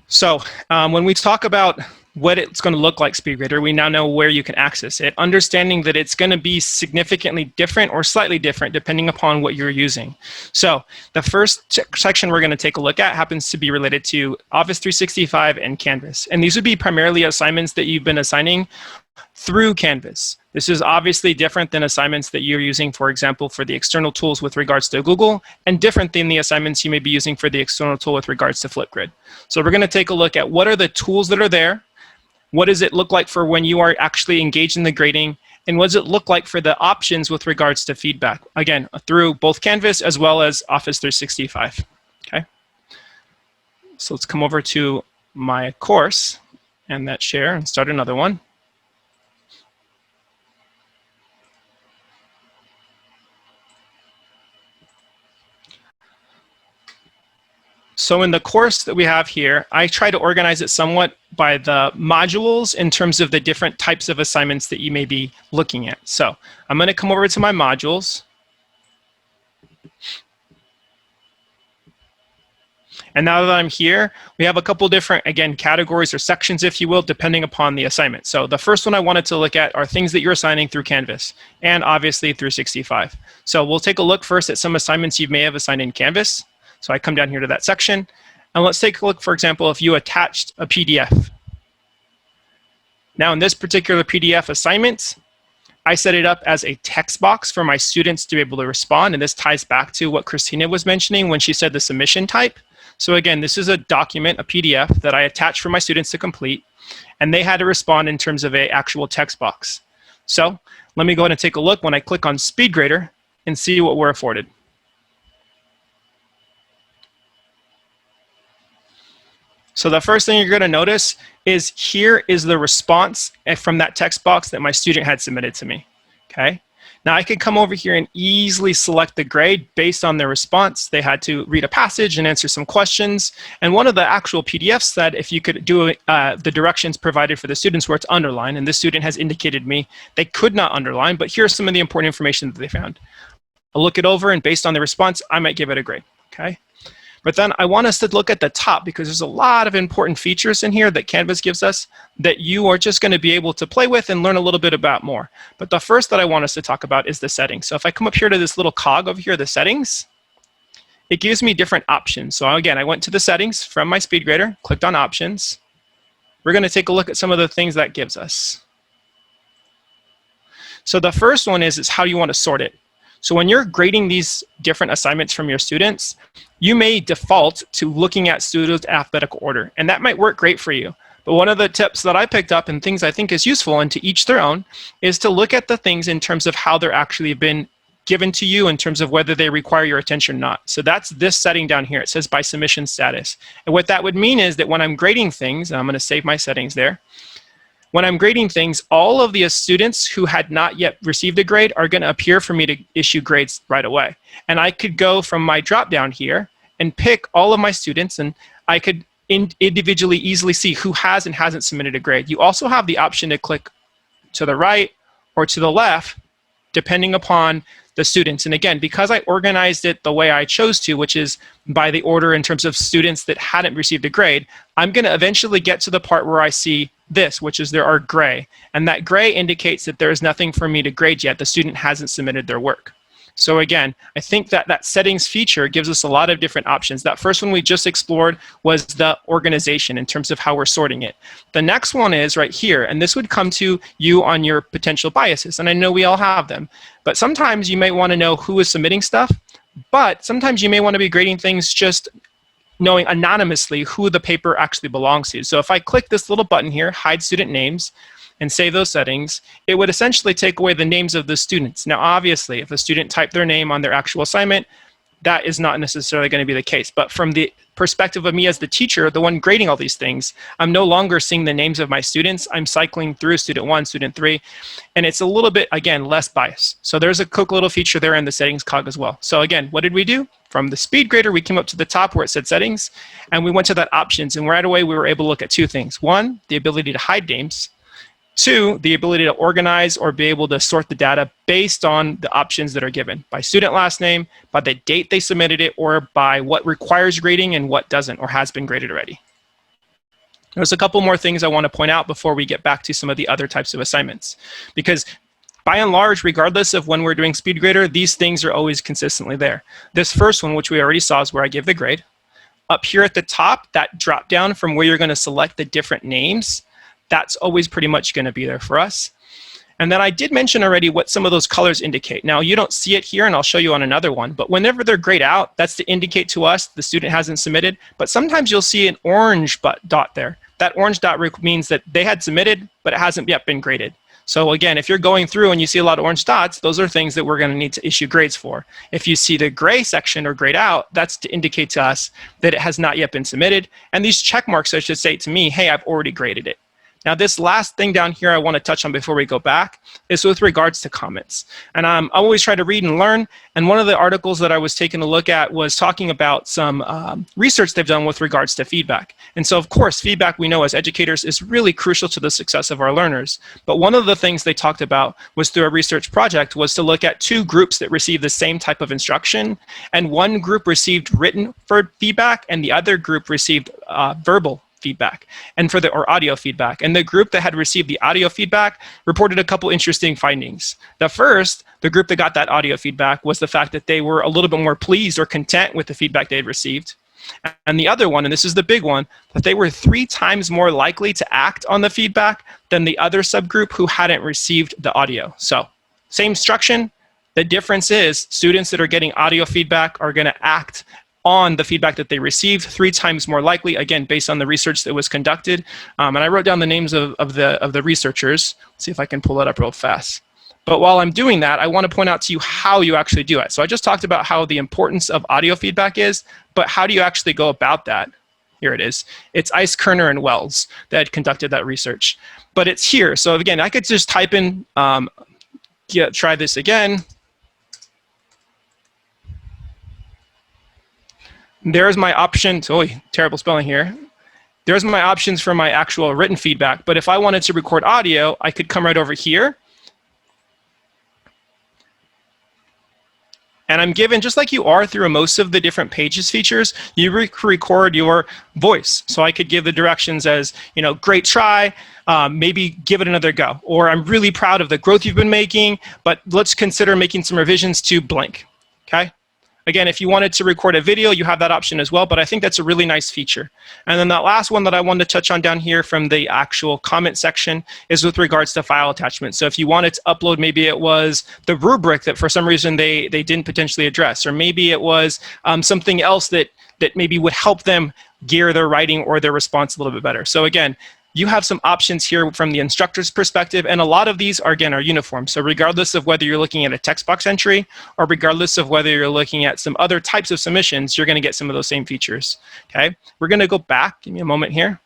So when we talk about what it's going to look like, Speedgrader, we now know where you can access it, understanding that it's going to be significantly different or slightly different depending upon what you're using. So the first section we're going to take a look at happens to be related to Office 365 and Canvas. And these would be primarily assignments that you've been assigning through Canvas. This is obviously different than assignments that you're using, for example, for the external tools with regards to Google, and different than the assignments you may be using for the external tool with regards to Flipgrid. So we're going to take a look at what are the tools that are there, what does it look like for when you are actually engaged in the grading, and what does it look like for the options with regards to feedback, again, through both Canvas as well as Office 365. Okay. So let's come over to my course and that share and start another one. So in the course that we have here, I try to organize it somewhat by the modules in terms of the different types of assignments that you may be looking at. So I'm going to come over to my modules. And now that I'm here, we have a couple different, again, categories or sections, if you will, depending upon the assignment. So the first one I wanted to look at are things that you're assigning through Canvas and obviously through 365. So we'll take a look first at some assignments you may have assigned in Canvas. So I come down here to that section. And let's take a look, for example, if you attached a PDF. Now in this particular PDF assignment, I set it up as a text box for my students to be able to respond. And this ties back to what Christina was mentioning when she said the submission type. So again, this is a document, a PDF, that I attached for my students to complete. And they had to respond in terms of an actual text box. So let me go ahead and take a look when I click on Speedgrader and see what we're afforded. So the first thing you're going to notice is here is the response from that text box that my student had submitted to me. Okay. Now I could come over here and easily select the grade based on their response. They had to read a passage and answer some questions. And one of the actual PDFs said if you could do the directions provided for the students where it's underlined, and this student has indicated me they could not underline, but here's some of the important information that they found. I'll look it over, and based on the response, I might give it a grade. Okay. But then I want us to look at the top, because there's a lot of important features in here that Canvas gives us that you are just going to be able to play with and learn a little bit about more. But the first that I want us to talk about is the settings. So if I come up here to this little cog over here, the settings, it gives me different options. So again, I went to the settings from my Speedgrader, clicked on options. We're going to take a look at some of the things that gives us. So the first one is how you want to sort it. So when you're grading these different assignments from your students, you may default to looking at students' alphabetical order, and that might work great for you. But one of the tips that I picked up and things I think is useful, and to each their own, is to look at the things in terms of how they're actually been given to you in terms of whether they require your attention or not. So that's this setting down here. It says by submission status. And what that would mean is that when I'm grading things, and I'm going to save my settings there, when I'm grading things, all of the students who had not yet received a grade are going to appear for me to issue grades right away. And I could go from my drop down here and pick all of my students, and I could individually easily see who has and hasn't submitted a grade. You also have the option to click to the right or to the left, depending upon the students. And again, because I organized it the way I chose to, which is by the order in terms of students that hadn't received a grade, I'm going to eventually get to the part where I see this, which is there are gray. And that gray indicates that there is nothing for me to grade yet. The student hasn't submitted their work. So again, I think that that settings feature gives us a lot of different options. That first one we just explored was the organization in terms of how we're sorting it. The next one is right here, and this would come to you on your potential biases. And I know we all have them, but sometimes you may want to know who is submitting stuff, but sometimes you may want to be grading things just knowing anonymously who the paper actually belongs to. So if I click this little button here, hide student names, and save those settings, it would essentially take away the names of the students. Now, obviously, if a student typed their name on their actual assignment, that is not necessarily going to be the case. But from the perspective of me as the teacher, the one grading all these things, I'm no longer seeing the names of my students. I'm cycling through student 1, student 3, and it's a little bit, again, less bias. So there's a quick little feature there in the settings cog as well. So again, what did we do? From the Speedgrader, we came up to the top where it said settings, and we went to that options, and right away we were able to look at two things. One, the ability to hide names. Two, the ability to organize or be able to sort the data based on the options that are given by student last name, by the date they submitted it, or by what requires grading and what doesn't or has been graded already. There's a couple more things I want to point out before we get back to some of the other types of assignments. Because by and large, regardless of when we're doing Speedgrader, these things are always consistently there. This first one, which we already saw, is where I give the grade. Up here at the top, that drop down from where you're going to select the different names, that's always pretty much going to be there for us. And then I did mention already what some of those colors indicate. Now, you don't see it here, and I'll show you on another one, but whenever they're grayed out, that's to indicate to us the student hasn't submitted. But sometimes you'll see an orange dot there. That orange dot means that they had submitted, but it hasn't yet been graded. So again, if you're going through and you see a lot of orange dots, those are things that we're going to need to issue grades for. If you see the gray section or grayed out, that's to indicate to us that it has not yet been submitted. And these check marks, I should say to me, hey, I've already graded it. Now, this last thing down here I want to touch on before we go back is with regards to comments. And I always try to read and learn. And one of the articles that I was taking a look at was talking about some research they've done with regards to feedback. And so, of course, feedback we know as educators is really crucial to the success of our learners. But one of the things they talked about was through a research project was to look at two groups that received the same type of instruction. And one group received written feedback and the other group received verbal feedback or audio feedback. And the group that had received the audio feedback reported a couple interesting findings. The first, the group that got that audio feedback, was the fact that they were a little bit more pleased or content with the feedback they had received. And the other one, and this is the big one, that they were 3 times more likely to act on the feedback than the other subgroup who hadn't received the audio. So, same instruction. The difference is students that are getting audio feedback are going to act on the feedback that they received 3 times more likely, again, based on the research that was conducted. And I wrote down the names of the researchers. Let's see if I can pull it up real fast. But while I'm doing that, I want to point out to you how you actually do it. So I just talked about how the importance of audio feedback is, but how do you actually go about that? Here it is. It's Ice, Kerner, and Wells that conducted that research. But it's here. So again, I could just type in, try this again. There's my options. Oh, terrible spelling here. There's my options for my actual written feedback. But if I wanted to record audio, I could come right over here. And I'm given, just like you are through most of the different pages features, you record your voice. So I could give the directions as, great try, maybe give it another go. Or I'm really proud of the growth you've been making, but let's consider making some revisions to blank, okay? Again, if you wanted to record a video, you have that option as well, but I think that's a really nice feature. And then that last one that I wanted to touch on down here from the actual comment section is with regards to file attachment. So if you wanted to upload, maybe it was the rubric that for some reason they didn't potentially address, or maybe it was something else that maybe would help them gear their writing or their response a little bit better. So again, you have some options here from the instructor's perspective, and a lot of these are, again, are uniform. So regardless of whether you're looking at a text box entry or regardless of whether you're looking at some other types of submissions, you're going to get some of those same features. Okay, we're going to go back. Give me a moment here.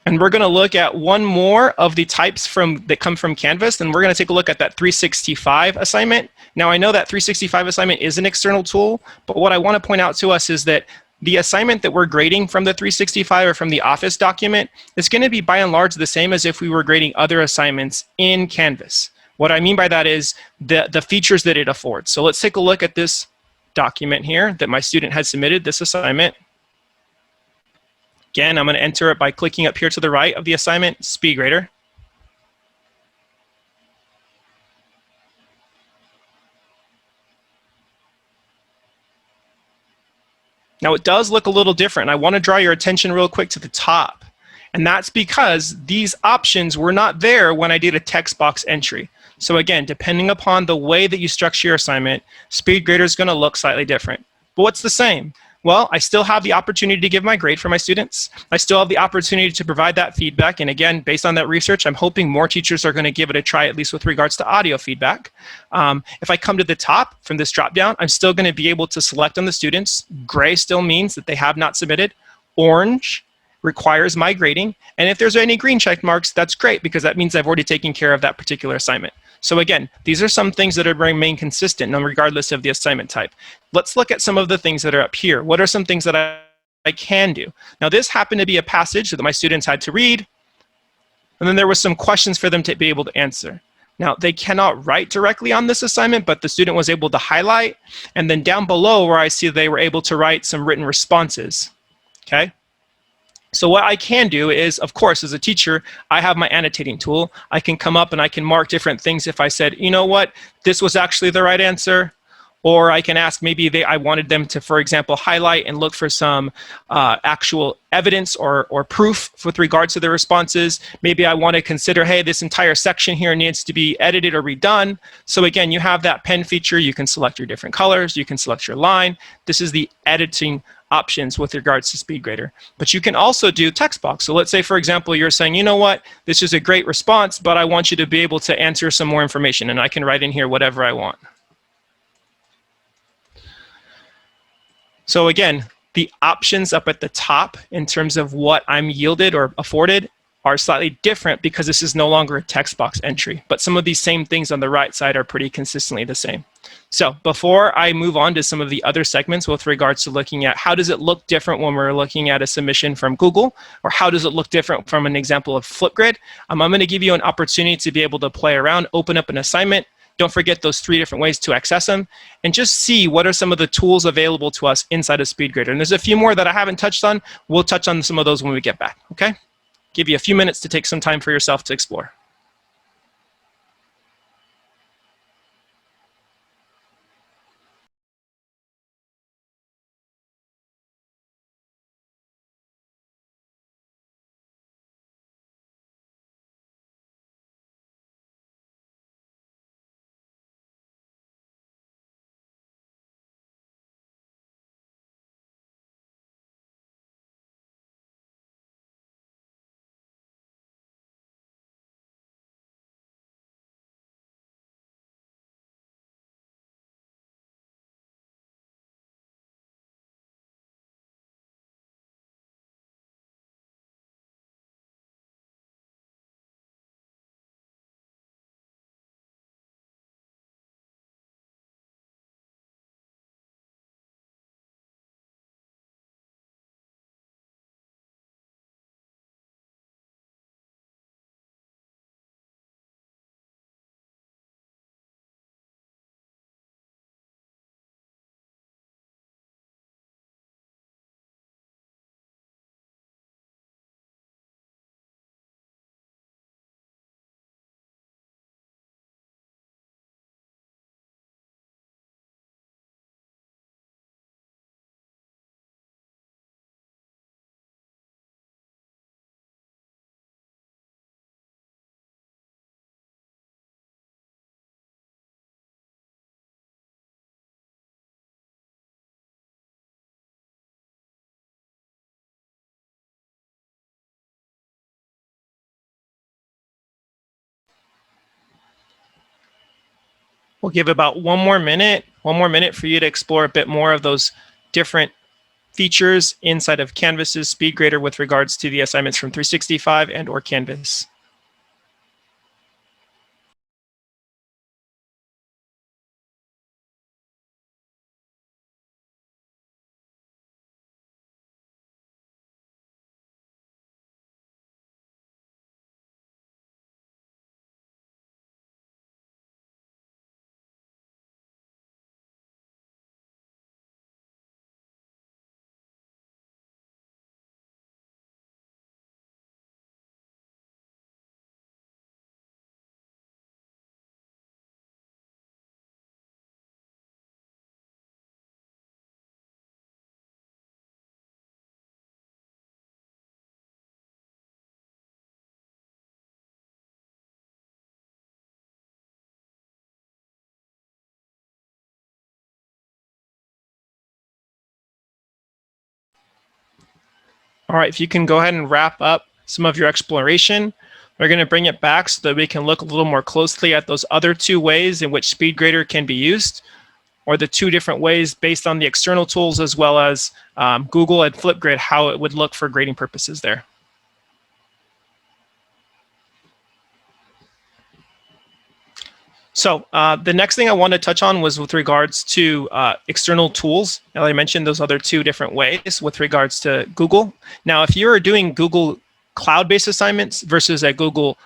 And we're going to look at one more of the types that come from Canvas, and we're going to take a look at that 365 assignment. Now, I know that 365 assignment is an external tool, but what I want to point out to us is that the assignment that we're grading from the 365 or from the Office document is going to be by and large the same as if we were grading other assignments in Canvas. What I mean by that is the features that it affords. So let's take a look at this document here that my student had submitted, this assignment. Again, I'm going to enter it by clicking up here to the right of the assignment, Speedgrader. Now it does look a little different. I want to draw your attention real quick to the top. And that's because these options were not there when I did a text box entry. So again, depending upon the way that you structure your assignment, Speedgrader is going to look slightly different. But what's the same? Well, I still have the opportunity to give my grade for my students. I still have the opportunity to provide that feedback. And again, based on that research, I'm hoping more teachers are going to give it a try, at least with regards to audio feedback. If I come to the top from this dropdown, I'm still going to be able to select on the students. Gray still means that they have not submitted. Orange requires my grading. And if there's any green check marks, that's great because that means I've already taken care of that particular assignment. So again, these are some things that remain consistent regardless of the assignment type. Let's look at some of the things that are up here. What are some things that I can do? Now this happened to be a passage that my students had to read, and then there was some questions for them to be able to answer. Now they cannot write directly on this assignment, but the student was able to highlight, and then down below where I see they were able to write some written responses, okay? So what I can do is, of course, as a teacher, I have my annotating tool. I can come up and I can mark different things if I said, you know what, this was actually the right answer. Or I can ask maybe I wanted them to, for example, highlight and look for some actual evidence or proof with regards to their responses. Maybe I want to consider, hey, this entire section here needs to be edited or redone. So again, you have that pen feature. You can select your different colors. You can select your line. This is the editing options with regards to Speedgrader. But you can also do text box. So let's say, for example, you're saying, you know what, this is a great response, but I want you to be able to answer some more information. And I can write in here whatever I want. So again, the options up at the top in terms of what I'm yielded or afforded are slightly different because this is no longer a text box entry. But some of these same things on the right side are pretty consistently the same. So before I move on to some of the other segments with regards to looking at how does it look different when we're looking at a submission from Google, or how does it look different from an example of Flipgrid, I'm going to give you an opportunity to be able to play around, open up an assignment. Don't forget those 3 different ways to access them, and just see what are some of the tools available to us inside of Speedgrader. And there's a few more that I haven't touched on. We'll touch on some of those when we get back, okay? Give you a few minutes to take some time for yourself to explore. We'll give about one more minute for you to explore a bit more of those different features inside of Canvas's Speedgrader with regards to the assignments from 365 and or Canvas. All right, if you can go ahead and wrap up some of your exploration, we're going to bring it back so that we can look a little more closely at those other two ways in which SpeedGrader can be used, or the two different ways based on the external tools as well as Google and Flipgrid, how it would look for grading purposes there. So the next thing I want to touch on was with regards to external tools. Now, I mentioned those other two different ways with regards to Google. Now, if you're doing Google cloud-based assignments versus a Google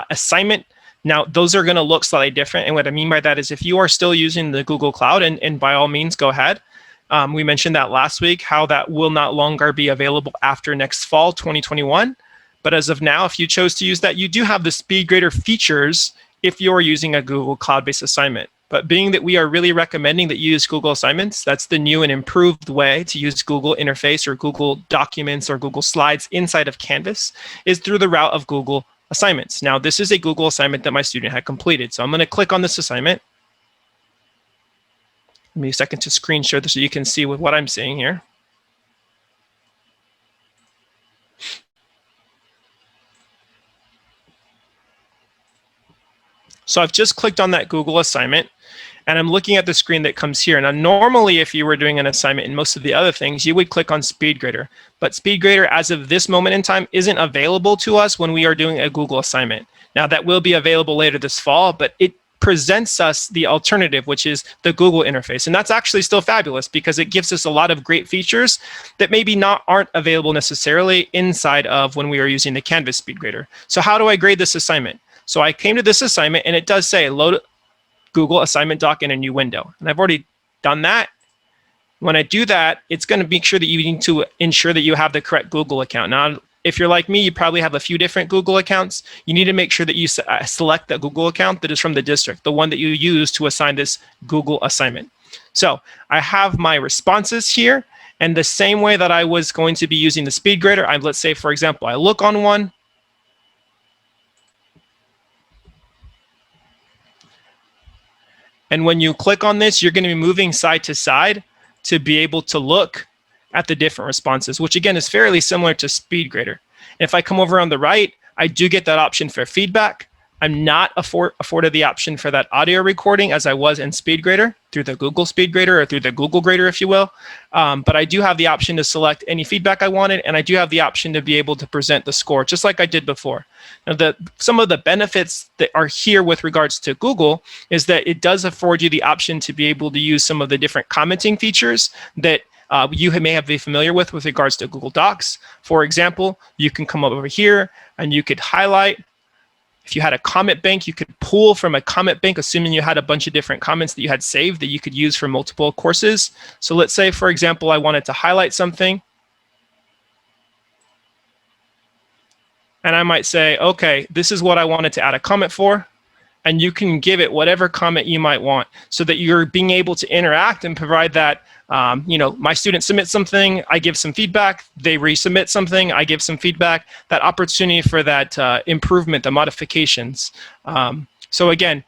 assignment, now those are going to look slightly different. And what I mean by that is if you are still using the Google Cloud, and by all means, go ahead. We mentioned that last week, how that will not longer be available after next fall, 2021. But as of now, if you chose to use that, you do have the SpeedGrader features if you're using a Google Cloud-based assignment. But being that we are really recommending that you use Google Assignments, that's the new and improved way to use Google Interface or Google Documents or Google Slides inside of Canvas, is through the route of Google Assignments. Now, this is a Google assignment that my student had completed. So I'm going to click on this assignment. Give me a second to screen share this so you can see with what I'm seeing here. So I've just clicked on that Google assignment, and I'm looking at the screen that comes here. Now, normally, if you were doing an assignment in most of the other things, you would click on SpeedGrader. But SpeedGrader, as of this moment in time, isn't available to us when we are doing a Google assignment. Now, that will be available later this fall, but it presents us the alternative, which is the Google interface. And that's actually still fabulous because it gives us a lot of great features that maybe aren't available necessarily inside of when we are using the Canvas SpeedGrader. So how do I grade this assignment? So I came to this assignment, and it does say load Google assignment doc in a new window. And I've already done that. When I do that, it's going to make sure that you need to ensure that you have the correct Google account. Now, if you're like me, you probably have a few different Google accounts. You need to make sure that you select that Google account that is from the district, the one that you use to assign this Google assignment. So I have my responses here. And the same way that I was going to be using the SpeedGrader, let's say, for example, I look on one. And when you click on this, you're going to be moving side to side to be able to look at the different responses, which again is fairly similar to SpeedGrader. And if I come over on the right, I do get that option for feedback. I'm not afforded the option for that audio recording as I was in SpeedGrader through the Google SpeedGrader or through the Google Grader, if you will. But I do have the option to select any feedback I wanted, and I do have the option to be able to present the score just like I did before. Now, some of the benefits that are here with regards to Google is that it does afford you the option to be able to use some of the different commenting features that you may have been familiar with regards to Google Docs. For example, you can come over here and you could highlight. If you had a comment bank, you could pull from a comment bank, assuming you had a bunch of different comments that you had saved that you could use for multiple courses. So let's say, for example, I wanted to highlight something. And I might say, okay, this is what I wanted to add a comment for. And you can give it whatever comment you might want so that you're being able to interact and provide that, my student submits something, I give some feedback, they resubmit something, I give some feedback, that opportunity for that improvement, the modifications. So again,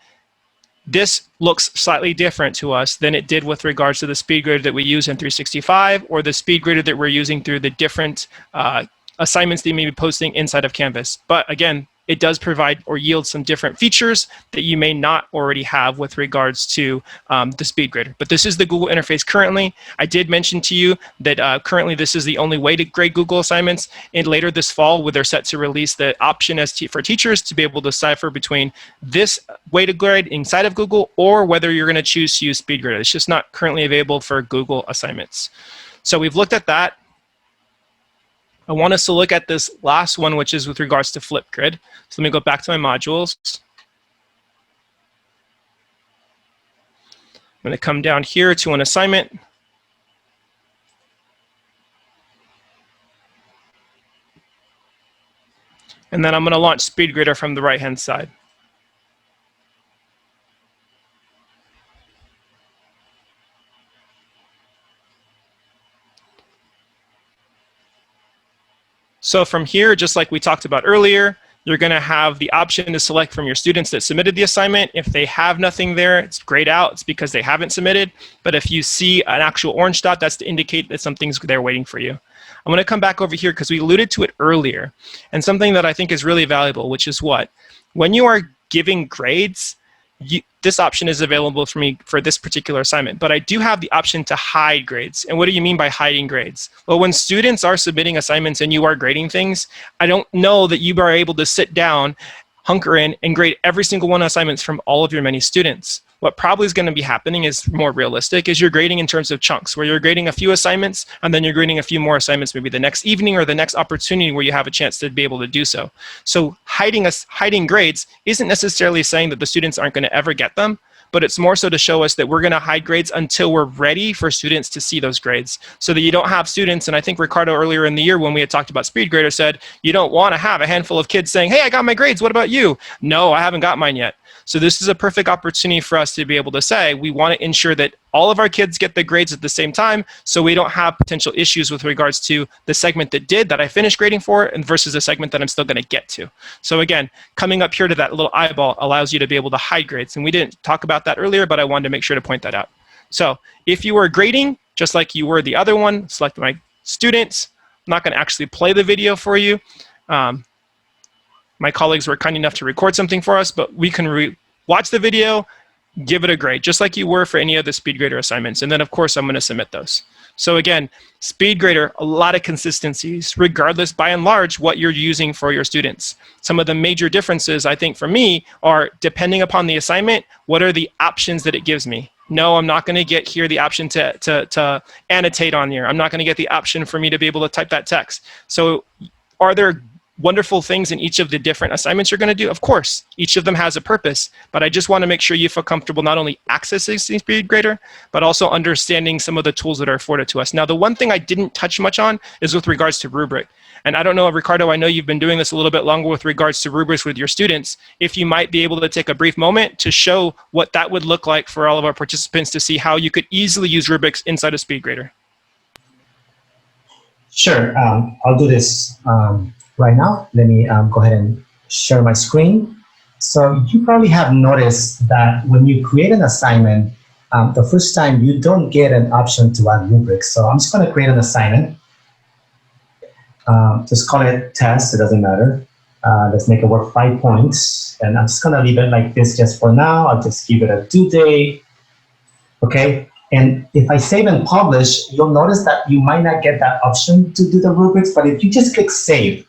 this looks slightly different to us than it did with regards to the SpeedGrader that we use in 365 or the SpeedGrader that we're using through the different assignments that you may be posting inside of Canvas. But again, it does provide or yield some different features that you may not already have with regards to the Speedgrader. But this is the Google interface currently. I did mention to you that currently this is the only way to grade Google assignments, and later this fall, where they're set to release the option for teachers to be able to decipher between this way to grade inside of Google or whether you're going to choose to use Speedgrader. It's just not currently available for Google assignments. So we've looked at that. I want us to look at this last one, which is with regards to Flipgrid. So let me go back to my modules. I'm going to come down here to an assignment. And then I'm going to launch Speedgrader from the right-hand side. So from here, just like we talked about earlier, you're going to have the option to select from your students that submitted the assignment. If they have nothing there, it's grayed out. It's because they haven't submitted. But if you see an actual orange dot, that's to indicate that something's there waiting for you. I'm going to come back over here because we alluded to it earlier. And something that I think is really valuable, which is what? When you are giving grades, this option is available for me for this particular assignment, but I do have the option to hide grades. And what do you mean by hiding grades? Well, when students are submitting assignments and you are grading things, I don't know that you are able to sit down, hunker in, and grade every single one of assignments from all of your many students. What probably is going to be happening is more realistic, is you're grading in terms of chunks, where you're grading a few assignments, and then you're grading a few more assignments maybe the next evening or the next opportunity where you have a chance to be able to do so. So hiding grades isn't necessarily saying that the students aren't going to ever get them, but it's more so to show us that we're going to hide grades until we're ready for students to see those grades, so that you don't have students, and I think Ricardo earlier in the year when we had talked about Speedgrader said, you don't want to have a handful of kids saying, hey, I got my grades, what about you? No, I haven't got mine yet. So this is a perfect opportunity for us to be able to say, we want to ensure that all of our kids get the grades at the same time, so we don't have potential issues with regards to the segment that I finished grading for and versus a segment that I'm still going to get to. So again, coming up here to that little eyeball allows you to be able to hide grades. And we didn't talk about that earlier, but I wanted to make sure to point that out. So if you were grading, just like you were the other one, select my students. I'm not going to actually play the video for you. My colleagues were kind enough to record something for us, but we can watch the video, give it a grade, just like you were for any of the Speedgrader assignments. And then, of course, I'm going to submit those. So again, Speedgrader, a lot of consistencies, regardless, by and large, what you're using for your students. Some of the major differences, I think, for me, are depending upon the assignment, what are the options that it gives me? No, I'm not going to get here the option to annotate on here. I'm not going to get the option for me to be able to type that text. So are there wonderful things in each of the different assignments you're going to do? Of course, each of them has a purpose, but I just want to make sure you feel comfortable not only accessing Speedgrader, but also understanding some of the tools that are afforded to us. Now, the one thing I didn't touch much on is with regards to rubric. And I don't know, Ricardo, I know you've been doing this a little bit longer with regards to rubrics with your students. If you might be able to take a brief moment to show what that would look like for all of our participants to see how you could easily use rubrics inside of Speedgrader. Sure, I'll do this right now. Let me go ahead and share my screen. So you probably have noticed that when you create an assignment, the first time you don't get an option to add rubrics. So I'm just going to create an assignment. Just call it test, it doesn't matter. Let's make it worth 5 points. And I'm just going to leave it like this just for now. I'll just give it a due date. Okay. And if I save and publish, you'll notice that you might not get that option to do the rubrics, but if you just click save,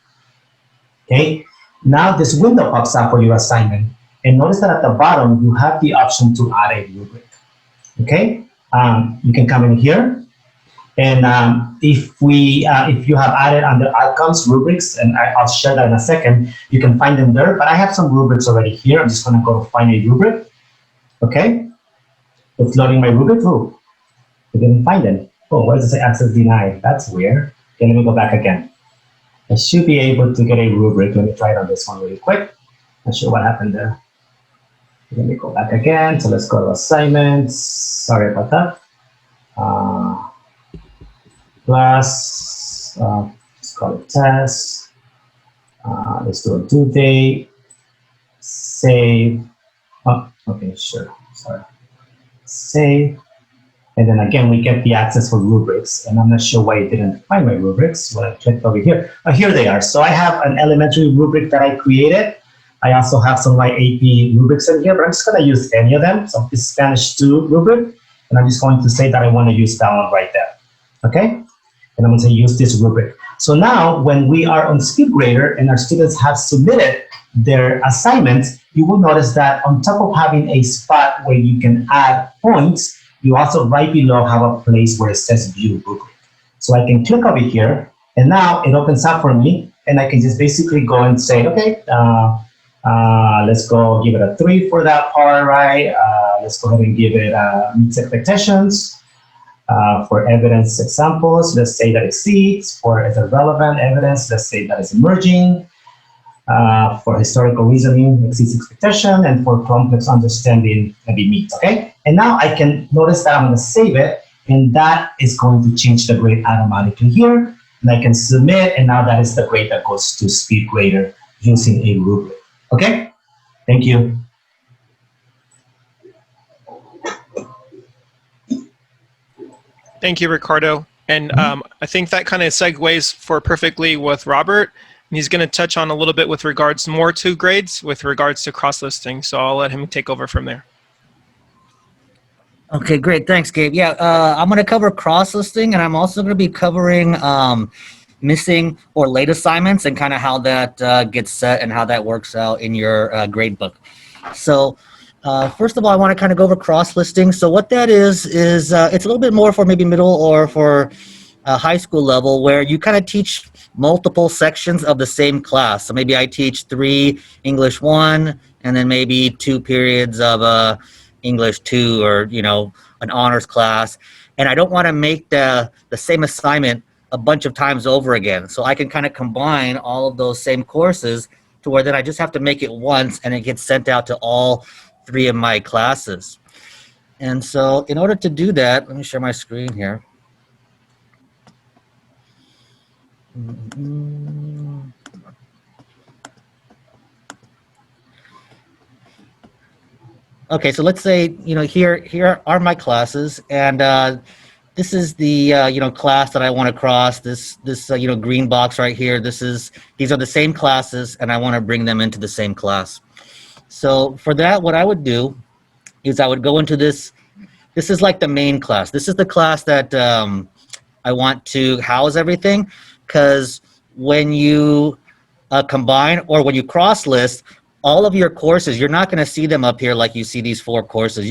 okay, now this window pops up for your assignment. And notice that at the bottom, you have the option to add a rubric, okay? You can come in here, and if you have added under outcomes, rubrics, and I'll share that in a second, you can find them there, but I have some rubrics already here. I'm just gonna go to find a rubric, okay? It's loading my rubric. Oh, I didn't find it. Oh, why does it say access denied? That's weird. Okay, let me go back again. I should be able to get a rubric. Let me try it on this one really quick. Not sure what happened there. Let me go back again. So let's go to assignments. Sorry about that. Plus, let's call it test. Let's do a due date. Save. Oh, okay, sure. Sorry. Save. And then again, we get the access for rubrics. And I'm not sure why it didn't find my rubrics when I clicked over here. Here they are. So I have an elementary rubric that I created. I also have some of my AP rubrics in here, but I'm just going to use any of them. So this Spanish 2 rubric, and I'm just going to say that I want to use that one right there. Okay? And I'm going to use this rubric. So now when we are on Speedgrader and our students have submitted their assignments, you will notice that on top of having a spot where you can add points, you also right below have a place where it says view rubric. So I can click over here, and now it opens up for me, and I can just basically go and say, okay, let's go give it a 3 for that part, right? Let's go ahead and give it meets expectations. For evidence examples, let's say that exceeds. For irrelevant evidence, let's say that is emerging. For historical reasoning, exceeds expectation. And for complex understanding, maybe meets, okay? And now I can notice that I'm going to save it, and that is going to change the grade automatically here. And I can submit, and now that is the grade that goes to Speedgrader using a rubric. Okay? Thank you. Thank you, Ricardo. And I think that kind of segues for perfectly with Robert. And he's going to touch on a little bit with regards more to grades, with regards to cross-listing. So I'll let him take over from there. Okay, great. Thanks, Gabe. Yeah, I'm going to cover cross-listing, and I'm also going to be covering missing or late assignments and kind of how that gets set and how that works out in your grade book. So first of all, I want to kind of go over cross-listing. So what that is it's a little bit more for maybe middle or for high school level, where you kind of teach multiple sections of the same class. So maybe I teach 3 English 1, and then maybe 2 periods of English 2, or an honors class, and I don't want to make the same assignment a bunch of times over again. So I can kind of combine all of those same courses to where then I just have to make it once, and it gets sent out to all 3 of my classes. And so in order to do that, let me share my screen here. Okay, so let's say, here are my classes, and this is the class that I want to cross. This green box right here. These are the same classes, and I want to bring them into the same class. So for that, what I would do is I would go into this. This is like the main class. This is the class that I want to house everything, because when you combine or when you cross list all of your courses, you're not going to see them up here like you see these 4 courses.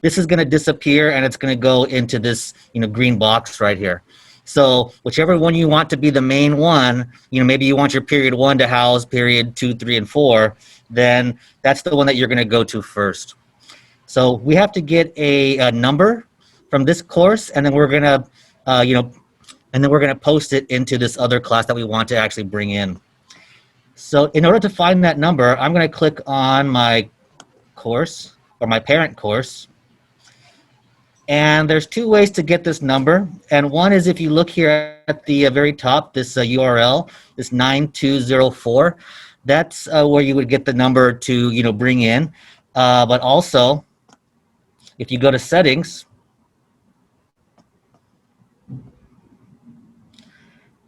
This is going to disappear, and it's going to go into this green box right here. So whichever one you want to be the main one, maybe you want your period 1 to house period 2, 3, and 4, then that's the one that you're going to go to first. So we have to get a number from this course, and then we're going to and then we're going to post it into this other class that we want to actually bring in. So in order to find that number, I'm going to click on my course or my parent course. And there's 2 ways to get this number. And one is if you look here at the very top, this URL, this 9204, that's where you would get the number to bring in. But also, if you go to settings,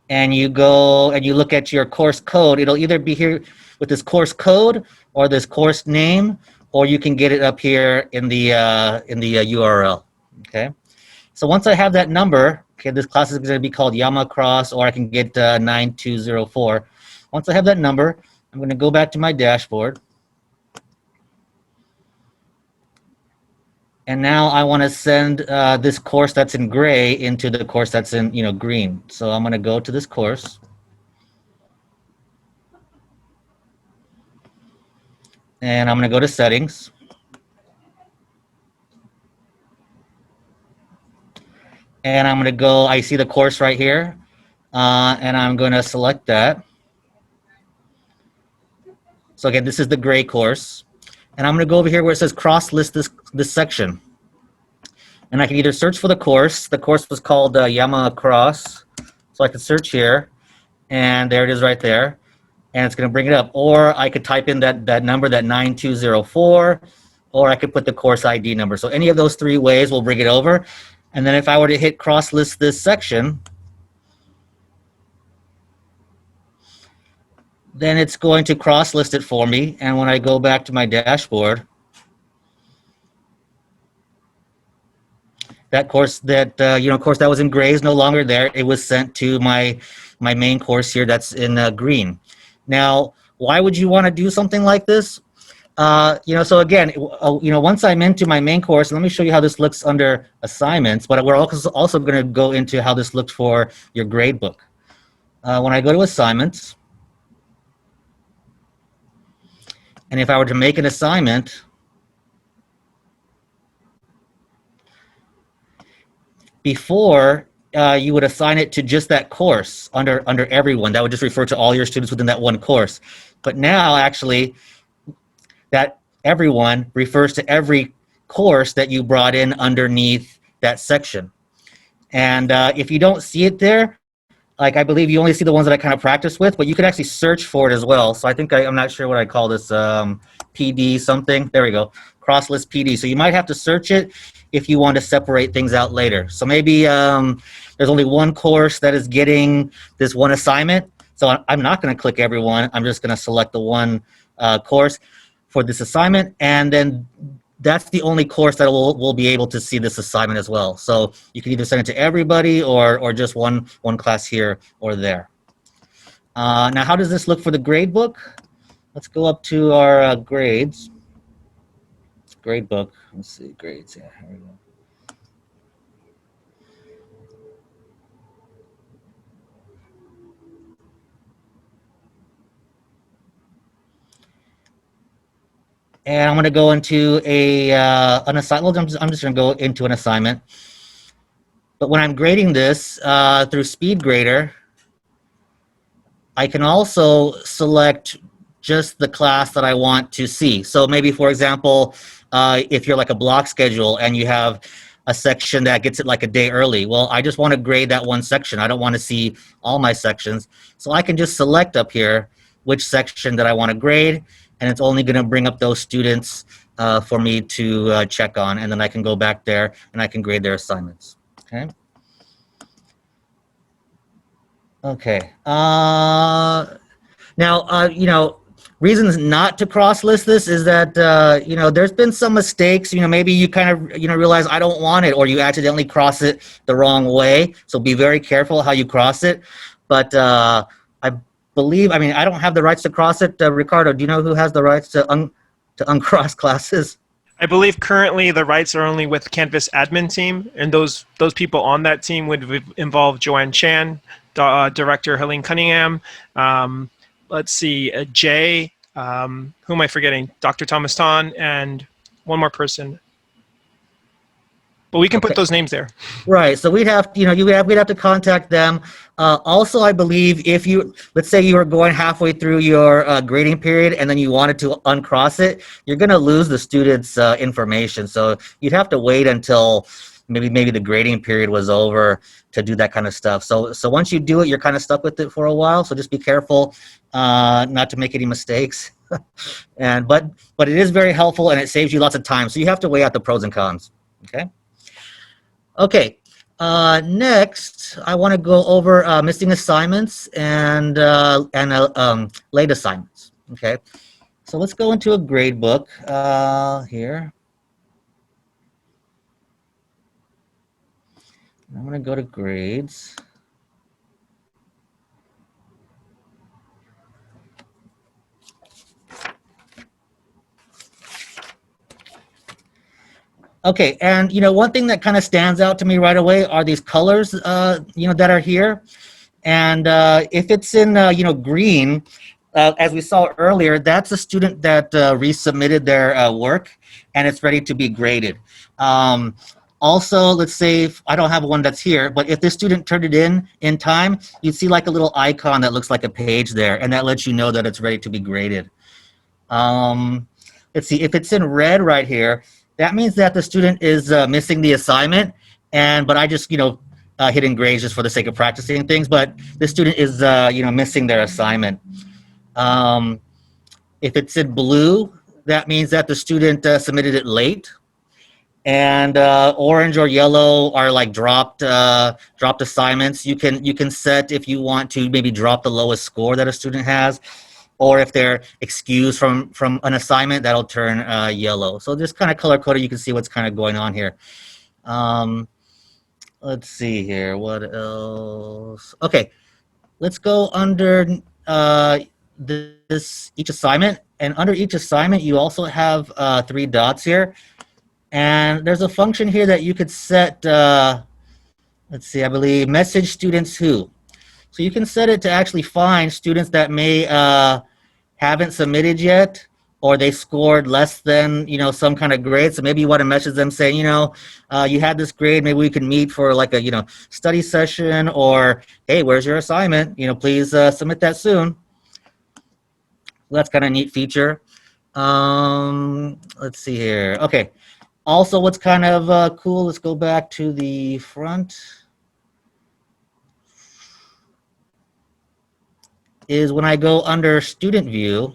and you go and you look at your course code, it'll either be here with this course code or this course name, or you can get it up here in the URL. Okay, so once I have that number, okay, this class is going to be called Yama Cross, or I can get 9204. Once I have that number, I'm going to go back to my dashboard. And now I want to send this course that's in gray into the course that's in green. So I'm going to go to this course. And I'm going to go to settings. And I'm going to go, I see the course right here. And I'm going to select that. So again, this is the gray course. And I'm going to go over here where it says cross list this section. And I can either search for the course. The course was called Yama Cross. So I could search here. And there it is right there. And it's going to bring it up. Or I could type in that number, that 9204. Or I could put the course ID number. So any of those 3 ways will bring it over. And then if I were to hit cross list this section, then it's going to cross-list it for me. And when I go back to my dashboard, that course that, course that was in gray is no longer there. It was sent to my main course here that's in green. Now, why would you want to do something like this? So again, once I'm into my main course, let me show you how this looks under assignments, but we're also going to go into how this looks for your grade book. When I go to assignments, and if I were to make an assignment, before you would assign it to just that course under everyone. That would just refer to all your students within that one course. But now, actually, that everyone refers to every course that you brought in underneath that section. And if you don't see it there, like I believe you only see the ones that I kind of practice with, but you could actually search for it as well. So I think I'm not sure what I call this, PD something. There we go, cross list PD. So you might have to search it if you want to separate things out later. So maybe there's only one course that is getting this one assignment. So I'm not going to click everyone. I'm just going to select the one course for this assignment, and then that's the only course that will be able to see this assignment as well. So you can either send it to everybody or just one class here or there. Now, how does this look for the grade book? Let's go up to our grades. Grade book. Let's see, grades. Yeah, here we go. And I'm going to go into an assignment. I'm just going to go into an assignment. But when I'm grading this through Speedgrader, I can also select just the class that I want to see. So maybe, for example, if you're like a block schedule and you have a section that gets it like a day early, well, I just want to grade that one section. I don't want to see all my sections. So I can just select up here which section that I want to grade, and it's only going to bring up those students for me to check on, and then I can go back there and I can grade their assignments. Okay. Okay. Now, reasons not to cross-list this is that, there's been some mistakes. Maybe you kind of, realize I don't want it, or you accidentally cross it the wrong way. So be very careful how you cross it. But I believe, I don't have the rights to cross it. Ricardo, do you know who has the rights to uncross classes? I believe currently the rights are only with Canvas admin team, and those people on that team would involve Joanne Chan, Director Helene Cunningham, let's see, Jay, who am I forgetting? Dr. Thomas Tan, and one more person. But we can put those names there. Right. So we'd have, we'd have to contact them. Also, I believe if let's say you were going halfway through your grading period and then you wanted to uncross it, you're going to lose the student's information. So you'd have to wait until maybe the grading period was over to do that kind of stuff. So once you do it, you're kind of stuck with it for a while. So just be careful not to make any mistakes. But it is very helpful and it saves you lots of time. So you have to weigh out the pros and cons. Okay. Okay, next I want to go over missing assignments and late assignments. Okay, so let's go into a grade book here. I'm going to go to grades. Okay, and one thing that kind of stands out to me right away are these colors, that are here. And if it's in, green, as we saw earlier, that's a student that resubmitted their work, and it's ready to be graded. Also, let's say if I don't have one that's here, but if this student turned it in time, you'd see like a little icon that looks like a page there, and that lets you know that it's ready to be graded. Let's see, if it's in red right here, that means that the student is missing the assignment, but I just, hit engrave just for the sake of practicing things, but the student is, missing their assignment. If it's in blue, that means that the student submitted it late, and orange or yellow are like dropped assignments. You can set if you want to maybe drop the lowest score that a student has, or if they're excused from an assignment, that'll turn yellow. So just kind of color coded, you can see what's kind of going on here. Let's see here, what else? Okay, let's go under this each assignment, and under each assignment you also have 3 dots here, and there's a function here that you could set. Let's see, I believe message students who. So you can set it to actually find students that may haven't submitted yet, or they scored less than, you know, some kind of grade. So maybe you want to message them saying, you know, you had this grade, maybe we can meet for like a, you know, study session, or, hey, where's your assignment? You know, please submit that soon. That's kind of a neat feature. Let's see here. Okay. Also, what's kind of cool, let's go back to the front, is when I go under student view,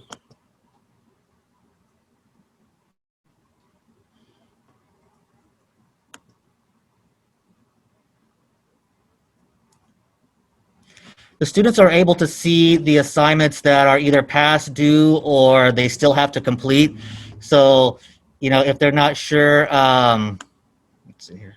the students are able to see the assignments that are either past due or they still have to complete. So, you know, if they're not sure, let's see here,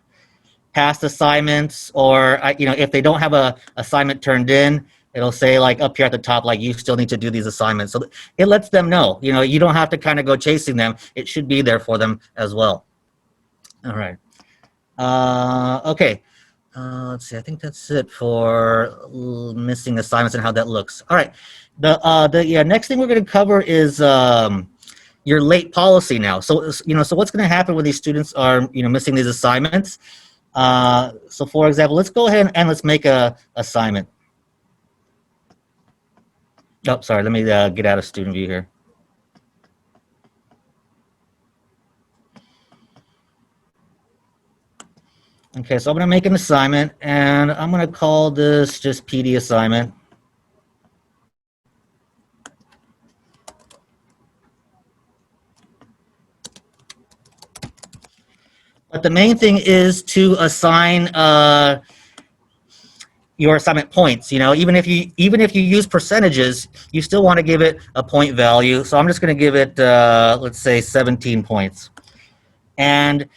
past assignments, or, you know, if they don't have a assignment turned in, it'll say like up here at the top, like you still need to do these assignments. So it lets them know, you know, you don't have to kind of go chasing them. It should be there for them as well. All right. Okay. Let's see. I think that's it for missing assignments and how that looks. All right. The next thing we're going to cover is your late policy now. So you know, so what's going to happen when these students are, you know, missing these assignments? So for example, let's go ahead and let's make a assignment. Oh, sorry. Let me get out of student view here. Okay, so I'm going to make an assignment, and I'm going to call this just PD assignment. But the main thing is to assign your assignment points. You know, even if you use percentages, you still want to give it a point value. So I'm just going to give it, let's say, 17 points. And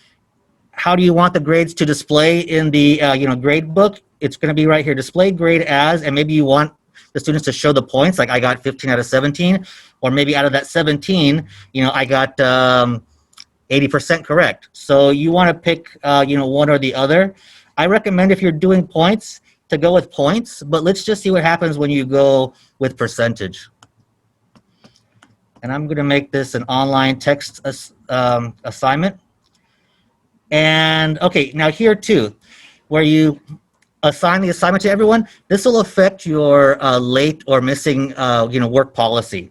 how do you want the grades to display in the you know, grade book? It's going to be right here, display grade as, and maybe you want the students to show the points, like I got 15 out of 17, or maybe out of that 17, you know, I got 80% correct. So you want to pick you know, one or the other. I recommend if you're doing points to go with points, but let's just see what happens when you go with percentage. And I'm going to make this an online text assignment. And okay, now here too, where you assign the assignment to everyone, this will affect your late or missing you know, work policy.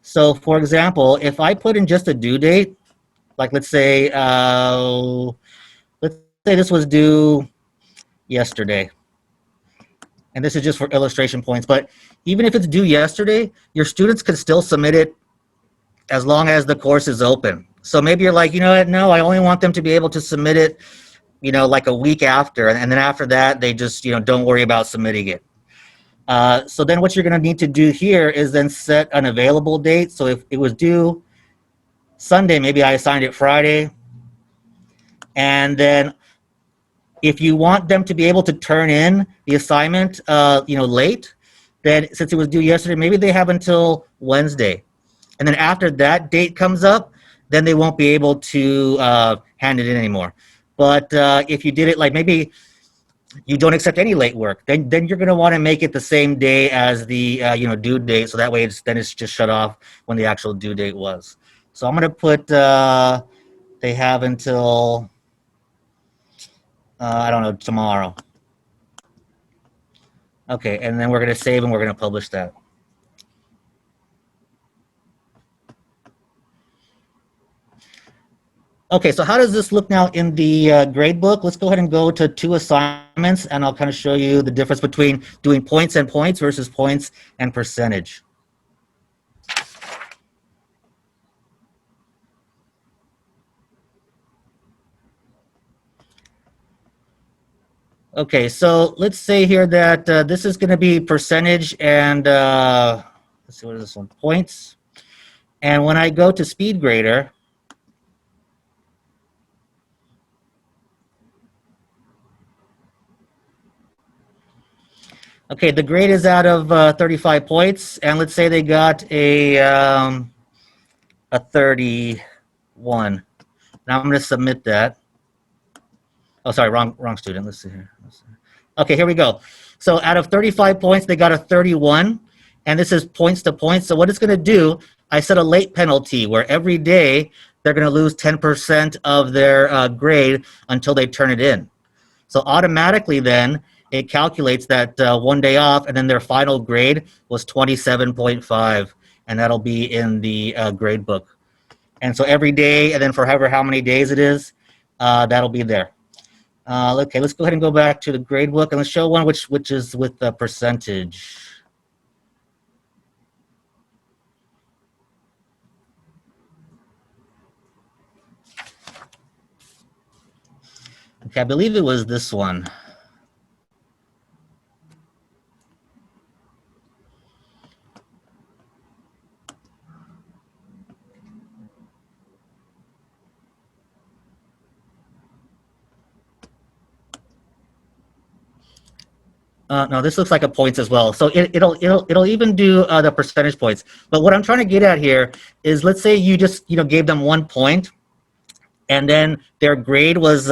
So for example, if I put in just a due date, like let's say this was due yesterday, and this is just for illustration points, but even if it's due yesterday, your students can still submit it as long as the course is open. So maybe you're like, you know what, no, I only want them to be able to submit it, you know, like a week after, and then after that, they just, you know, don't worry about submitting it. So then what you're going to need to do here is then set an available date. So if it was due Sunday, maybe I assigned it Friday. And then if you want them to be able to turn in the assignment, you know, late, then since it was due yesterday, maybe they have until Wednesday. And then after that date comes up, then they won't be able to hand it in anymore. But if you did it like maybe you don't accept any late work, then you're going to want to make it the same day as the you know, due date, so that way it's just shut off when the actual due date was. So I'm going to put they have until I don't know, tomorrow. Okay, and then we're going to save and we're going to publish that. Okay, so how does this look now in the grade book? Let's go ahead and go to 2 assignments, and I'll kind of show you the difference between doing points and points versus points and percentage. Okay, so let's say here that this is going to be percentage, and let's let's see, what is this one? Points. And when I go to Speedgrader, okay, the grade is out of 35 points, and let's say they got a 31. Now I'm going to submit that. Oh, sorry, wrong student. Let's see here. Okay, here we go. So out of 35 points, they got a 31, and this is points to points. So what it's going to do, I set a late penalty where every day they're going to lose 10% of their grade until they turn it in. So automatically then, it calculates that 1 day off, and then their final grade was 27.5, and that'll be in the grade book. And so every day, and then for however how many days it is, that'll be there. Okay, let's go ahead and go back to the grade book, and let's show one which is with the percentage. Okay, I believe it was this one. No, this looks like a points as well. So it'll even do the percentage points. But what I'm trying to get at here is, let's say you just gave them 1 point, and then their grade was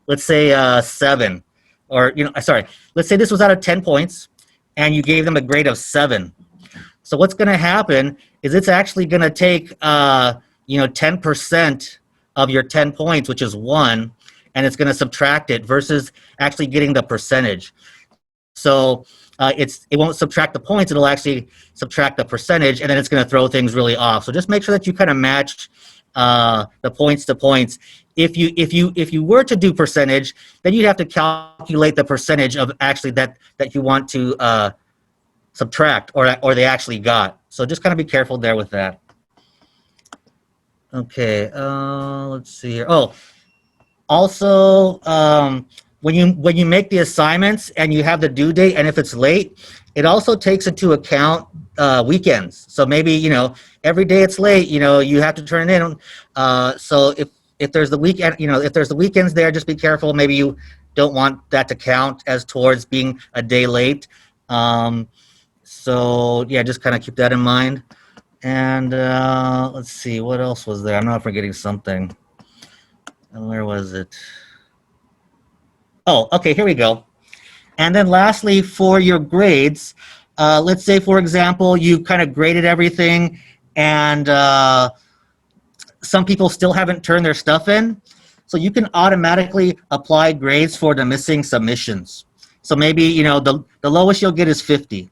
let's say 7, or sorry, let's say this was out of 10 points, and you gave them a grade of 7. So what's going to happen is it's actually going to take 10% of your 10 points, which is 1, and it's going to subtract it versus actually getting the percentage. So it won't subtract the points, it'll actually subtract the percentage, and then it's going to throw things really off. So just make sure that you kind of match the points to points. If you were to do percentage, then you'd have to calculate the percentage of actually that you want to subtract or they actually got. So just kind of be careful there with that. Okay, let's see here. Oh, also, when you make the assignments and you have the due date, and if it's late, it also takes into account weekends. So maybe every day it's late, you have to turn it in. So if there's the weekend, if there's the weekends there, just be careful. Maybe you don't want that to count as towards being a day late. So yeah, just kind of keep that in mind. And let's see, what else was there? I'm not forgetting something. Where was it? Oh, okay, here we go. And then lastly, for your grades, let's say, for example, you kind of graded everything, and some people still haven't turned their stuff in. So you can automatically apply grades for the missing submissions. So maybe, the lowest you'll get is 50.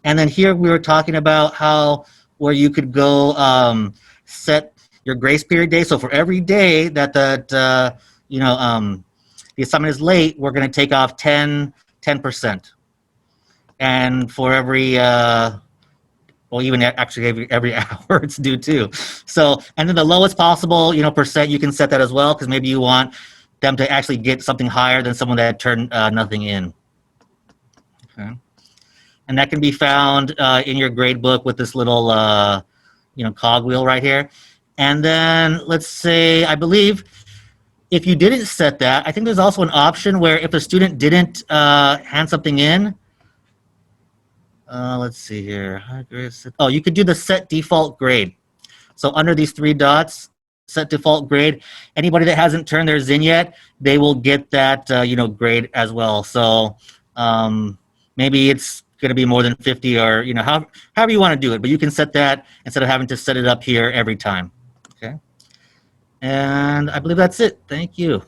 And then here we were talking about where you could go set your grace period day. So for every day that the assignment is late, we're going to take off 10%. And for every, even actually every hour it's due too. So, and then the lowest possible, percent, you can set that as well, because maybe you want them to actually get something higher than someone that turned nothing in. Okay. And that can be found in your grade book with this little, cogwheel right here. And then let's say, I believe, if you didn't set that, I think there's also an option where if a student didn't hand something in, let's see here. Oh, you could do the set default grade. So under these 3 dots, set default grade, anybody that hasn't turned theirs in yet, they will get that grade as well. So maybe it's going to be more than 50, or however you want to do it, but you can set that instead of having to set it up here every time. Okay. And I believe that's it. Thank you.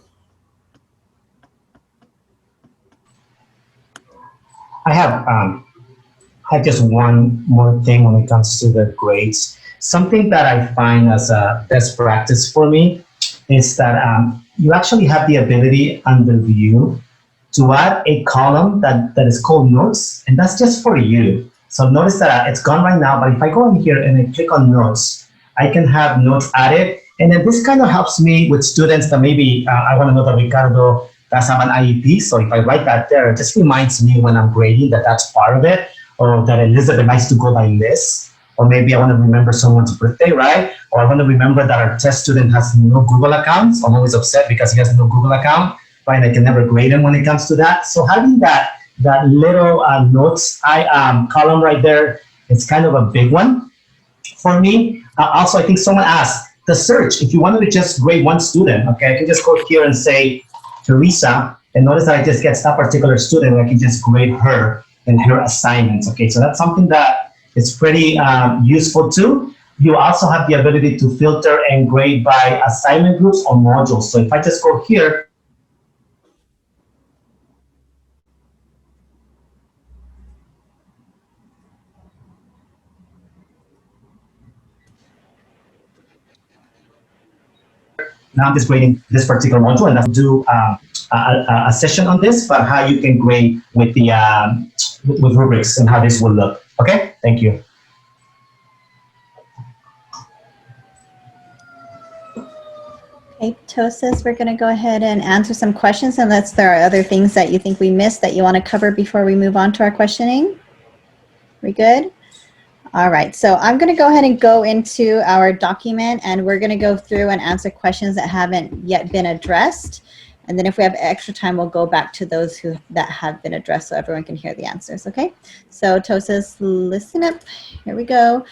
I have just one more thing when it comes to the grades. Something that I find as a best practice for me is that you actually have the ability under view to add a column that is called notes, and that's just for you. So notice that it's gone right now, but if I go in here and I click on notes, I can have notes added. And then this kind of helps me with students that maybe I want to know that Ricardo does have an IEP. So if I write that there, it just reminds me when I'm grading that that's part of it. or that Elizabeth likes to go by Liz, or maybe I want to remember someone's birthday, right? Or I want to remember that our test student has no Google accounts. I'm always upset because he has no Google account, right? And I can never grade him when it comes to that. So having that little notes column right there, it's kind of a big one for me. Also, I think someone asked the search. If you wanted to just grade one student, okay, I can just go here and say Teresa, and notice that I just get that particular student, and I can just grade her and her assignments. Okay, so that's something that is pretty useful too. You also have the ability to filter and grade by assignment groups or modules. So if I just go here, now I'm just grading this particular module, and I'll do a session on this, but how you can grade with the with rubrics and how this will look. Okay, thank you. Okay, Tosis, we're going to go ahead and answer some questions unless there are other things that you think we missed that you want to cover before we move on to our questioning. We good? All right, so I'm going to go ahead and go into our document, and we're going to go through and answer questions that haven't yet been addressed. And then if we have extra time, we'll go back to those that have been addressed so everyone can hear the answers, okay? So Tosis, listen up. Here we go.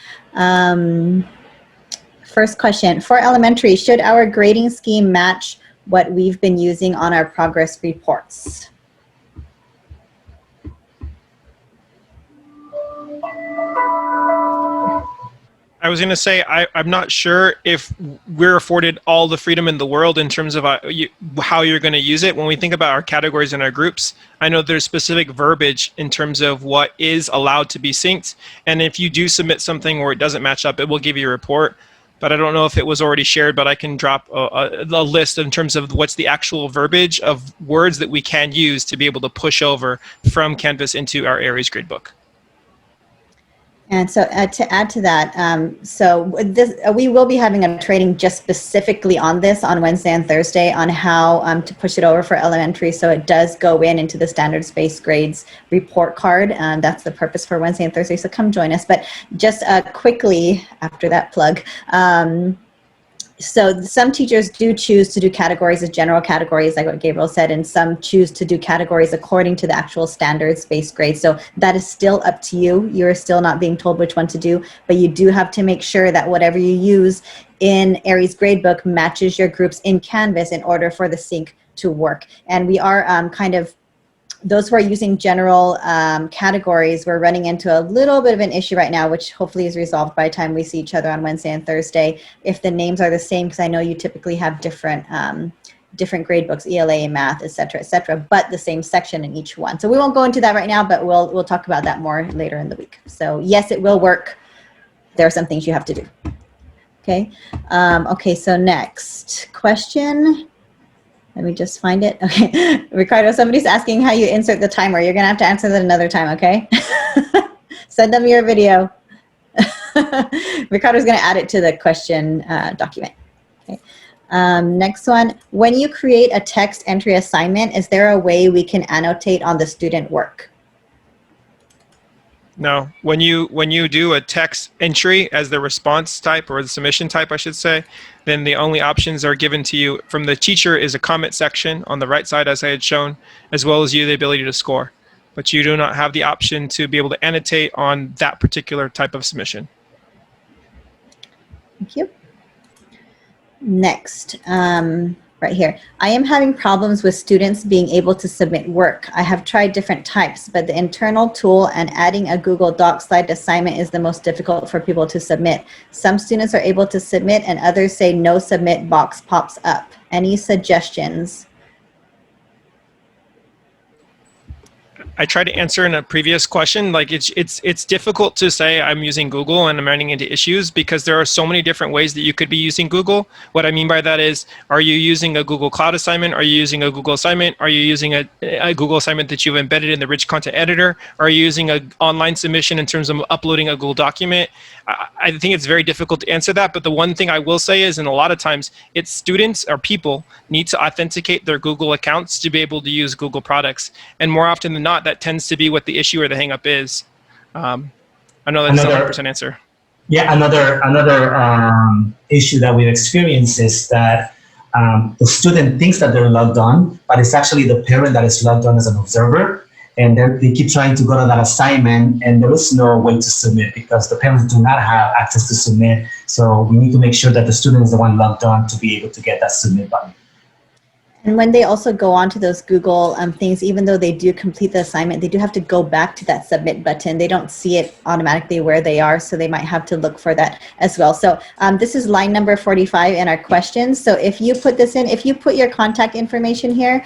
First question, for elementary, should our grading scheme match what we've been using on our progress reports? I was going to say, I'm not sure if we're afforded all the freedom in the world in terms of how you're going to use it. When we think about our categories and our groups, I know there's specific verbiage in terms of what is allowed to be synced. And if you do submit something where it doesn't match up, it will give you a report. But I don't know if it was already shared, but I can drop a list in terms of what's the actual verbiage of words that we can use to be able to push over from Canvas into our Aeries gradebook. And so to add to that, we will be having a training just specifically on this on Wednesday and Thursday on how to push it over for elementary. So it does go into the standards-based grades report card. That's the purpose for Wednesday and Thursday. So come join us. But just quickly after that plug, so some teachers do choose to do categories as general categories, like what Gabriel said, and some choose to do categories according to the actual standards-based grade. So that is still up to you. You're still not being told which one to do, but you do have to make sure that whatever you use in Aeries gradebook matches your groups in Canvas in order for the sync to work. And we are those who are using general categories, we're running into a little bit of an issue right now, which hopefully is resolved by the time we see each other on Wednesday and Thursday. If the names are the same, because I know you typically have different grade books, ELA, math, et cetera, but the same section in each one. So we won't go into that right now, but we'll talk about that more later in the week. So yes, it will work. There are some things you have to do. Okay. Okay, so next question. Let me just find it. Okay, Ricardo, somebody's asking how you insert the timer. You're gonna have to answer that another time, okay? Send them your video. Ricardo's gonna add it to the question document. Okay. Next one, when you create a text entry assignment, is there a way we can annotate on the student work? No, when you do a text entry as the response type or the submission type, I should say, then the only options are given to you from the teacher is a comment section on the right side, as I had shown, as well as you the ability to score. But you do not have the option to be able to annotate on that particular type of submission. Thank you. Next, right here. I am having problems with students being able to submit work. I have tried different types, but the internal tool and adding a Google Docs slide assignment is the most difficult for people to submit. Some students are able to submit and others say no submit box pops up. Any suggestions? I tried to answer in a previous question, like it's difficult to say I'm using Google and I'm running into issues because there are so many different ways that you could be using Google. What I mean by that is, are you using a Google Cloud assignment? Are you using a Google assignment? Are you using a Google assignment that you've embedded in the rich content editor? Are you using an online submission in terms of uploading a Google document? I think it's very difficult to answer that, but the one thing I will say is, in a lot of times, it's students or people need to authenticate their Google accounts to be able to use Google products. And more often than not, that tends to be what the issue or the hang up is. I know that's not a 100% answer. Yeah, another issue that we've experienced is that the student thinks that they're logged on, but it's actually the parent that is logged on as an observer, and they keep trying to go to that assignment, and there is no way to submit because the parents do not have access to submit. So we need to make sure that the student is the one logged on to be able to get that submit button. And when they also go on to those Google things, even though they do complete the assignment, they do have to go back to that submit button. They don't see it automatically where they are, so they might have to look for that as well. So this is line number 45 in our questions. So if you put this in, if you put your contact information here,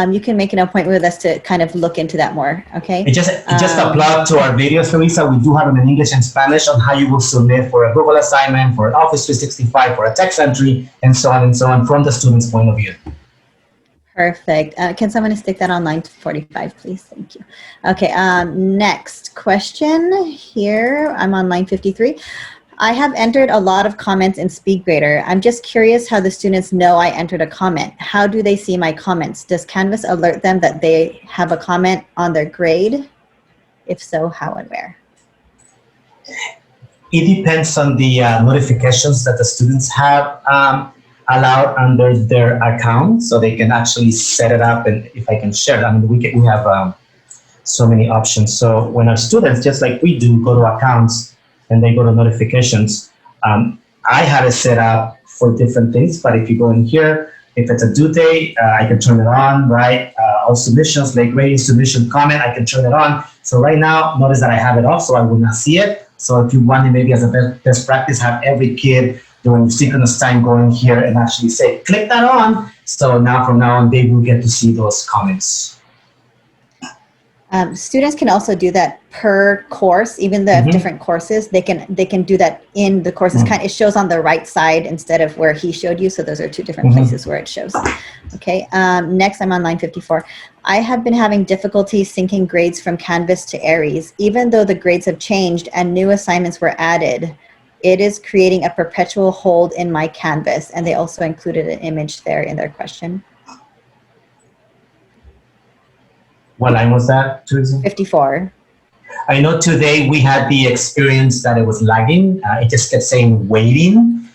you can make an appointment with us to kind of look into that more, okay? It just a plug to our videos, Teresa. We do have them in English and Spanish on how you will submit for a Google assignment, for an Office 365, for a text entry, and so on from the student's point of view. Perfect. Can someone stick that on line 45, please? Thank you. Okay, next question here. I'm on line 53. I have entered a lot of comments in Speedgrader. I'm just curious how the students know I entered a comment. How do they see my comments? Does Canvas alert them that they have a comment on their grade? If so, how and where? It depends on the notifications that the students have allowed under their account, so they can actually set it up. And if I can share, I mean, we have so many options. So when our students, just like we do, go to accounts and they go to notifications, I have it set up for different things. But if you go in here, if it's a due date, I can turn it on, right? All submissions, like grading, submission, comment, I can turn it on. So right now, notice that I have it off, so I will not see it. So if you want it, maybe as a best practice, have every kid during synchronous time go in here and actually say, click that on. So now from now on, they will get to see those comments. Students can also do that per course, even though they have different courses. They can do that in the courses. It shows on the right side instead of where he showed you. So those are two different places where it shows. Okay. Next, I'm on line 54. I have been having difficulty syncing grades from Canvas to Aeries, even though the grades have changed and new assignments were added. It is creating a perpetual hold in my Canvas, and they also included an image there in their question. What line was that, Teresa? 54. I know today we had the experience that it was lagging. It just kept saying waiting.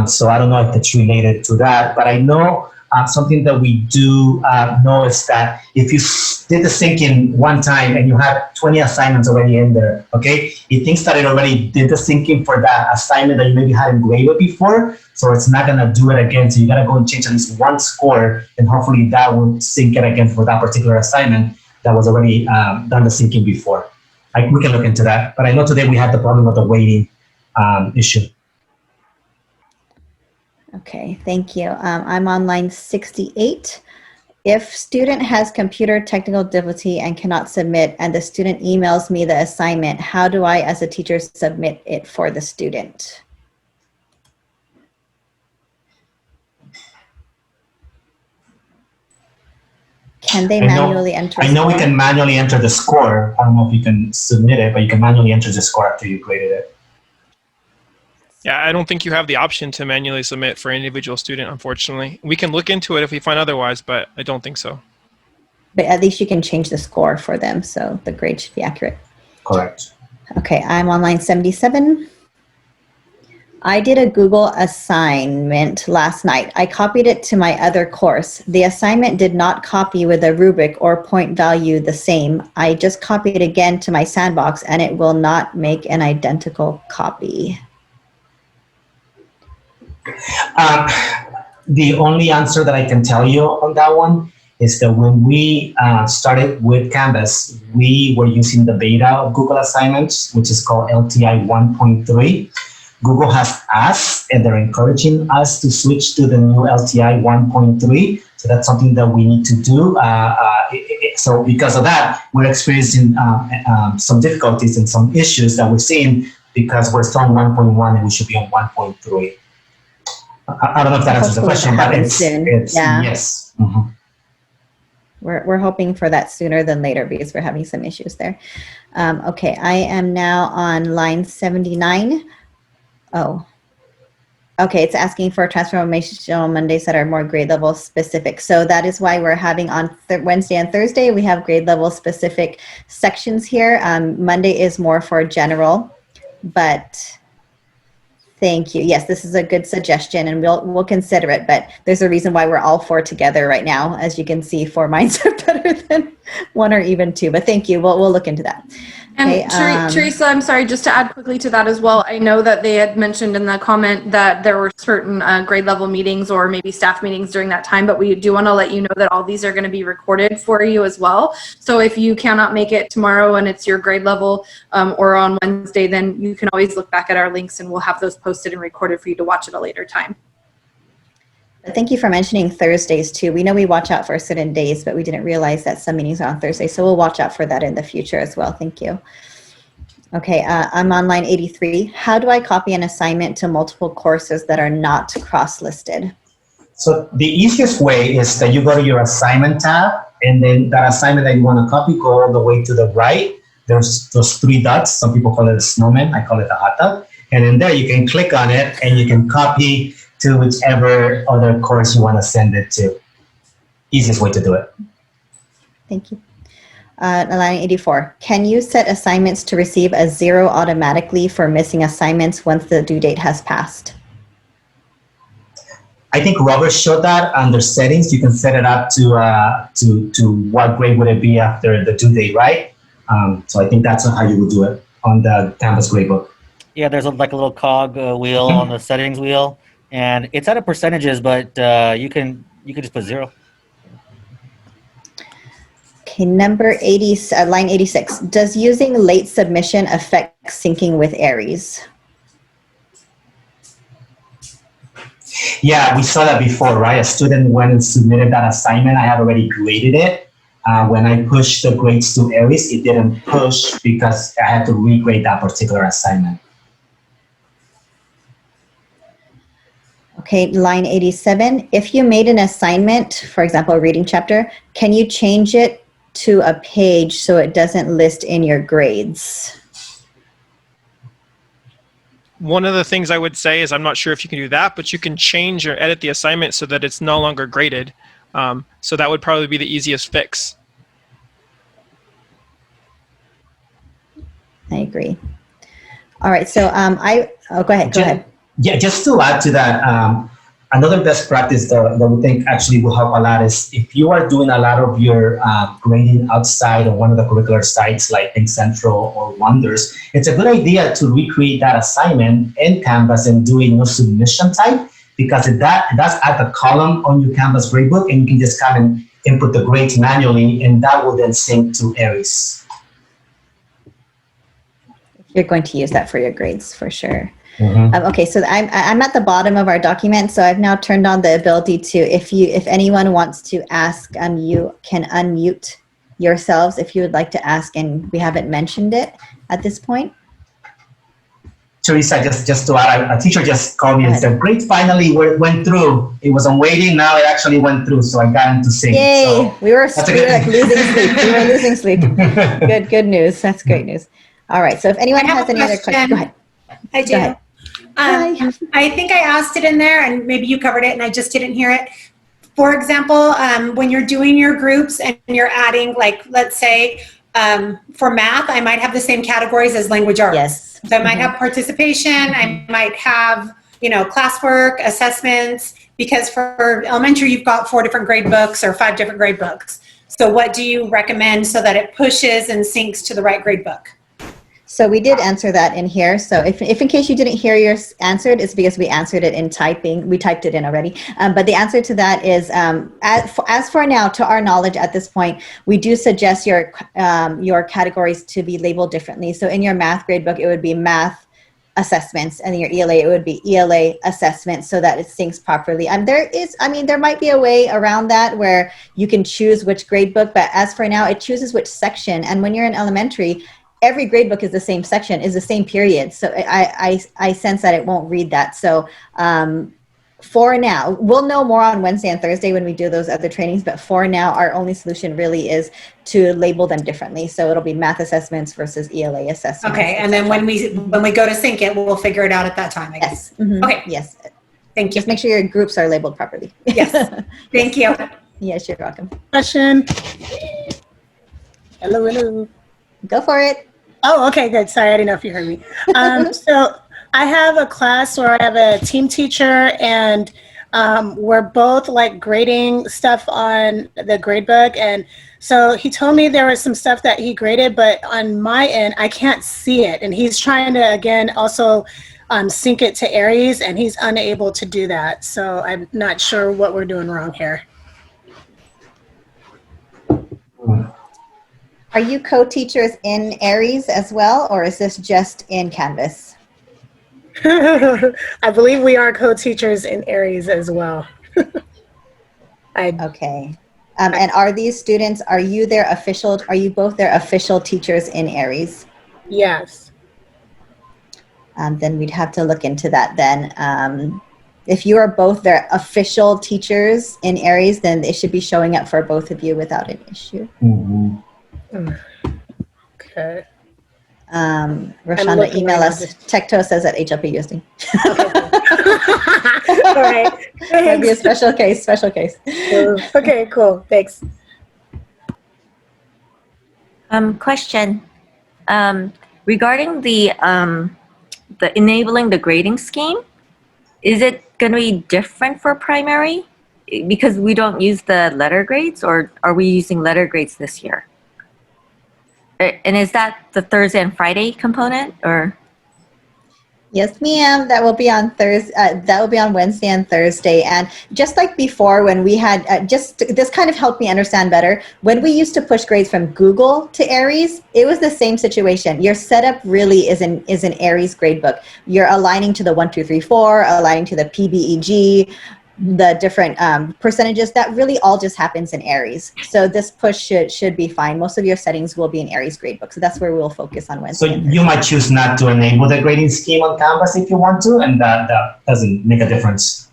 So I don't know if it's related to that, but I know something that we do know is that if you did the syncing one time and you have 20 assignments already in there, okay, it thinks that it already did the syncing for that assignment that you maybe hadn't graded before, so it's not gonna do it again. So you gotta go and change at least one score, and hopefully that will sync it again for that particular assignment that was already done the syncing before. We can look into that, but I know today we had the problem with the waiting issue. Okay, thank you. I'm on line 68. If student has computer technical difficulty and cannot submit, and the student emails me the assignment, how do I, as a teacher, submit it for the student? Can they manually enter? I know we can manually enter the score. I don't know if you can submit it, but you can manually enter the score after you graded it. Yeah, I don't think you have the option to manually submit for an individual student, unfortunately. We can look into it if we find otherwise, but I don't think so. But at least you can change the score for them, so the grade should be accurate. Correct. Okay, I'm on line 77. I did a Google assignment last night. I copied it to my other course. The assignment did not copy with a rubric or point value the same. I just copied it again to my sandbox, and it will not make an identical copy. The only answer that I can tell you on that one is that when we started with Canvas, we were using the beta of Google Assignments, which is called LTI 1.3. Google has asked, and they're encouraging us to switch to the new LTI 1.3. So that's something that we need to do. So because of that, we're experiencing some difficulties and some issues that we're seeing because we're still on 1.1 and we should be on 1.3. I don't know if that answers the question, but it's yeah. Yes. Mm-hmm. We're hoping for that sooner than later because we're having some issues there. Okay, I am now on line 79. Oh, Okay, it's asking for transformational Mondays that are more grade level specific. So that is why we're having on Wednesday and Thursday, we have grade level specific sections here. Monday is more for general, but thank you. Yes, this is a good suggestion and we'll consider it, but there's a reason why we're all 4 together right now. As you can see, 4 minds are better than 1 or even 2, but thank you. We'll look into that. And Okay, Teresa, I'm sorry, just to add quickly to that as well, I know that they had mentioned in the comment that there were certain grade level meetings or maybe staff meetings during that time, but we do want to let you know that all these are going to be recorded for you as well. So if you cannot make it tomorrow and it's your grade level or on Wednesday, then you can always look back at our links and we'll have those posted and recorded for you to watch at a later time. Thank you for mentioning Thursdays too. We know we watch out for certain days, but we didn't realize that some meetings are on Thursday. So we'll watch out for that in the future as well. Thank you. Okay, I'm on line 83. How do I copy an assignment to multiple courses that are not cross-listed? So the easiest way is that you go to your assignment tab, and then that assignment that you want to copy, go all the way to the right. There's those 3 dots. Some people call it a snowman. I call it a hot dog. And then there you can click on it and you can copy to whichever other course you want to send it to. Easiest way to do it. Thank you. Line 84. Can you set assignments to receive a 0 automatically for missing assignments once the due date has passed? I think Robert showed that under settings. You can set it up to what grade would it be after the due date, right? So I think that's how you would do it on the Canvas gradebook. Yeah, there's like a little cog wheel on the settings wheel, and it's out of percentages, but you can just put 0. Okay, number 80, line 86. Does using late submission affect syncing with Aeries? Yeah, we saw that before, right? A student went and submitted that assignment. I had already graded it. When I pushed the grades to Aeries, it didn't push because I had to regrade that particular assignment. Okay, line 87. If you made an assignment, for example, a reading chapter, can you change it to a page so it doesn't list in your grades? One of the things I would say is I'm not sure if you can do that, but you can change or edit the assignment so that it's no longer graded. So that would probably be the easiest fix. I agree. All right, so go ahead. Yeah, just to add to that, another best practice that we think actually will help a lot is if you are doing a lot of your grading outside of one of the curricular sites like Think Central or Wonders, it's a good idea to recreate that assignment in Canvas and do a new submission type, because that's at the column on your Canvas gradebook, and you can just kind of input the grades manually, and that will then sync to Aeries. You're going to use that for your grades for sure. Mm-hmm. Okay, so I'm at the bottom of our document, so I've now turned on the ability to, if anyone wants to ask, you can unmute yourselves if you would like to ask, and we haven't mentioned it at this point. Teresa, just to add, a teacher just called me and said, "Great, finally went through. It was on waiting, now it actually went through, so I got into sync." Yay! So we were like losing sleep. We were losing sleep. Good news. That's great news. All right. So if anyone has any other questions, go ahead. I do. Go ahead. I think I asked it in there, and maybe you covered it, and I just didn't hear it. For example, when you're doing your groups and you're adding, like, let's say, for math, I might have the same categories as language arts. Yes. So I might have participation. I might have, classwork, assessments, because for elementary, you've got 4 different grade books or 5 different grade books. So what do you recommend so that it pushes and syncs to the right grade book? So we did answer that in here. So if in case you didn't hear yours answered, it's because we answered it in typing. We typed it in already. But the answer to that is, as for now, to our knowledge at this point, we do suggest your categories to be labeled differently. So in your math grade book, it would be math assessments, and in your ELA, it would be ELA assessments, so that it syncs properly. And there might be a way around that where you can choose which grade book, but as for now, it chooses which section. And when you're in elementary, every grade book is the same section, is the same period. So I sense that it won't read that. So for now, we'll know more on Wednesday and Thursday when we do those other trainings. But for now, our only solution really is to label them differently. So it'll be math assessments versus ELA assessments. Okay, and then when we go to sync it, we'll figure it out at that time, I guess. Yes. Mm-hmm. Okay. Yes. Thank you. Just make sure your groups are labeled properly. Yes. Thank you. Yes, you're welcome. Question. Hello, hello. Go for it. Oh, okay, good. Sorry, I didn't know if you heard me. So I have a class where I have a team teacher, and we're both like grading stuff on the grade book. And so he told me there was some stuff that he graded, but on my end, I can't see it. And he's trying to, again, also sync it to Aeries, and he's unable to do that. So I'm not sure what we're doing wrong here. Are you co-teachers in Aeries as well, or is this just in Canvas? I believe we are co-teachers in Aeries as well. Okay. And are these students, are you both their official teachers in Aeries? Yes. Then we'd have to look into that then. If you are both their official teachers in Aeries, then it should be showing up for both of you without an issue. Mhm. Okay. Rashonda, email us. Tecto says at HLPUSD. All right. It'll be a special case, special case. Okay, cool. Thanks. Question. Regarding the enabling the grading scheme, is it going to be different for primary? Because we don't use the letter grades, or are we using letter grades this year? And is that the Thursday and Friday component, or? Yes, ma'am. That will be on Thursday. That will be on Wednesday and Thursday. And just like before, when we had this kind of helped me understand better. When we used to push grades from Google to Aeries, it was the same situation. Your setup really is an Aeries gradebook. You're aligning to the 1, 2, 3, 4, aligning to the PBEG, the different percentages. That really all just happens in Aeries. So this push should be fine. Most of your settings will be in Aeries gradebook. So that's where we'll focus on Wednesday. So you might choose not to enable the grading scheme on Canvas if you want to, and that doesn't make a difference.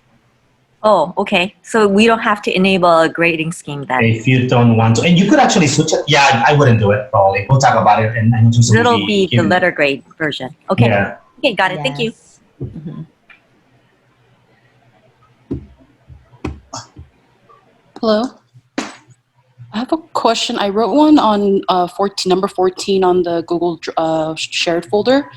Oh, okay. So we don't have to enable a grading scheme then. If you don't want to, and you could actually switch it. Yeah, I wouldn't do it probably. We'll talk about it, and It'll be the letter grade version. Okay. Yeah. Okay, got it. Thank you. Mm-hmm. Hello. I have a question. I wrote one on number 14 on the Google shared folder,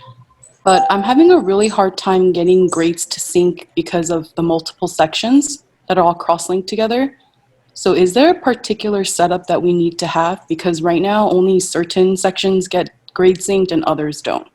but I'm having a really hard time getting grades to sync because of the multiple sections that are all cross-linked together. So is there a particular setup that we need to have? Because right now only certain sections get grade synced and others don't.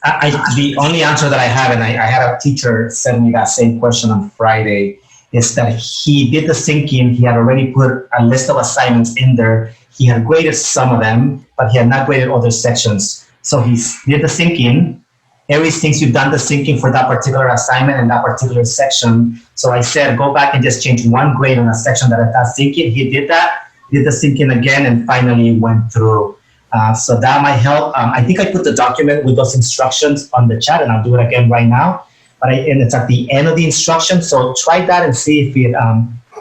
The only answer that I have, and I had a teacher send me that same question on Friday, is that he did the syncing. He had already put a list of assignments in there. He had graded some of them, but he had not graded other sections. So he did the syncing. Aeries thinks you've done the syncing for that particular assignment and that particular section. So I said, go back and just change one grade on a section that had syncing. He did that, did the syncing again, and finally went through. So that might help. I think I put the document with those instructions on the chat, and I'll do it again right now. And it's at the end of the instructions, so try that and see if it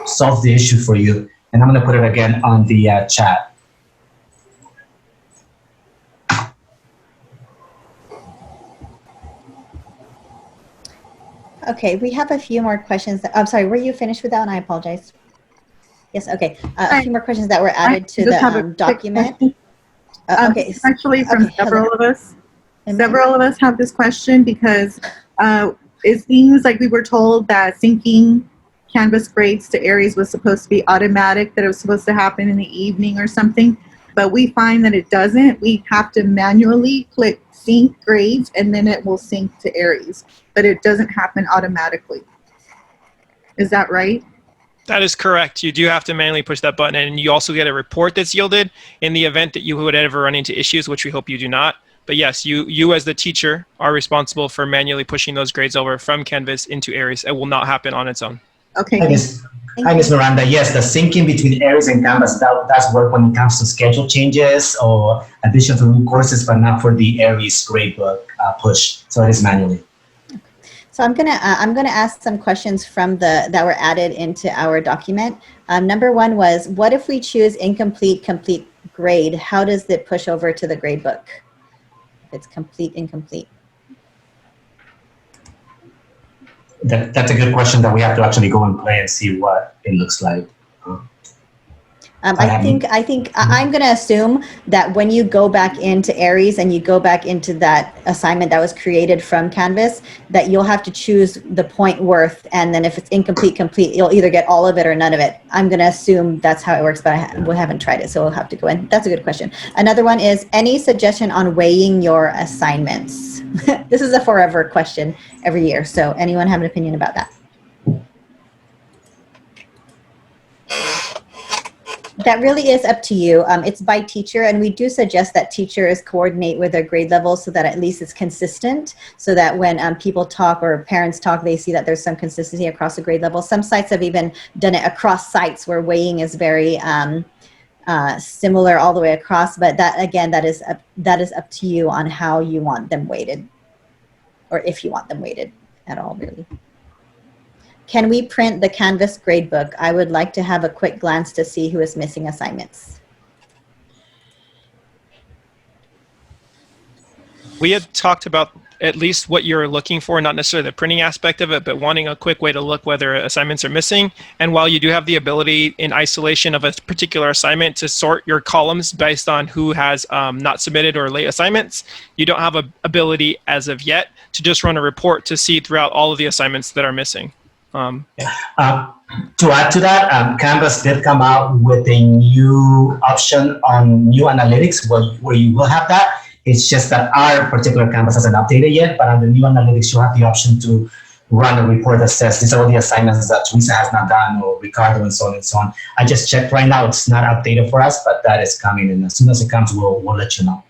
solves the issue for you. And I'm going to put it again on the chat. Okay, we have a few more questions. I'm sorry, were you finished with that one? I apologize. Yes, okay. A few more questions that were added to the document. Okay. Actually, from several of us. Several of us have this question because it seems like we were told that syncing Canvas grades to Aeries was supposed to be automatic, that it was supposed to happen in the evening or something, but we find that it doesn't. We have to manually click sync grades and then it will sync to Aeries, but it doesn't happen automatically. Is that right? That is correct. You do have to manually push that button, and you also get a report that's yielded in the event that you would ever run into issues, which we hope you do not. But yes, you as the teacher are responsible for manually pushing those grades over from Canvas into Aeries. It will not happen on its own. Okay. Hi, Ms. Miranda. Yes, the syncing between Aeries and Canvas, that's work when it comes to schedule changes or addition to new courses, but not for the Aeries gradebook push. So it is manually. So I'm gonna ask some questions from that were added into our document. Number one was, what if we choose incomplete, complete grade? How does it push over to the gradebook? If it's complete, incomplete. That's a good question that we have to actually go and play and see what it looks like. I think I'm going to assume that when you go back into Aeries and you go back into that assignment that was created from Canvas, that you'll have to choose the point worth, and then if it's incomplete, complete, you'll either get all of it or none of it. I'm going to assume that's how it works, but we haven't tried it, so we'll have to go in. That's a good question. Another one is, any suggestion on weighing your assignments? This is a forever question every year, so anyone have an opinion about that? That really is up to you. It's by teacher, and we do suggest that teachers coordinate with their grade levels so that at least it's consistent, so that when people talk or parents talk, they see that there's some consistency across the grade level. Some sites have even done it across sites where weighing is very similar all the way across, but that, again, that is up to you on how you want them weighted, or if you want them weighted at all, really. Can we print the Canvas gradebook? I would like to have a quick glance to see who is missing assignments. We had talked about at least what you're looking for, not necessarily the printing aspect of it, but wanting a quick way to look whether assignments are missing. And while you do have the ability in isolation of a particular assignment to sort your columns based on who has not submitted or late assignments, you don't have an ability as of yet to just run a report to see throughout all of the assignments that are missing. To add to that, Canvas did come out with a new option on new analytics where you will have that. It's just that our particular Canvas hasn't updated yet, but on the new analytics, you have the option to run a report that says these are all the assignments that Teresa has not done, or Ricardo, and so on and so on. I just checked right now. It's not updated for us, but that is coming. And as soon as it comes, we'll let you know.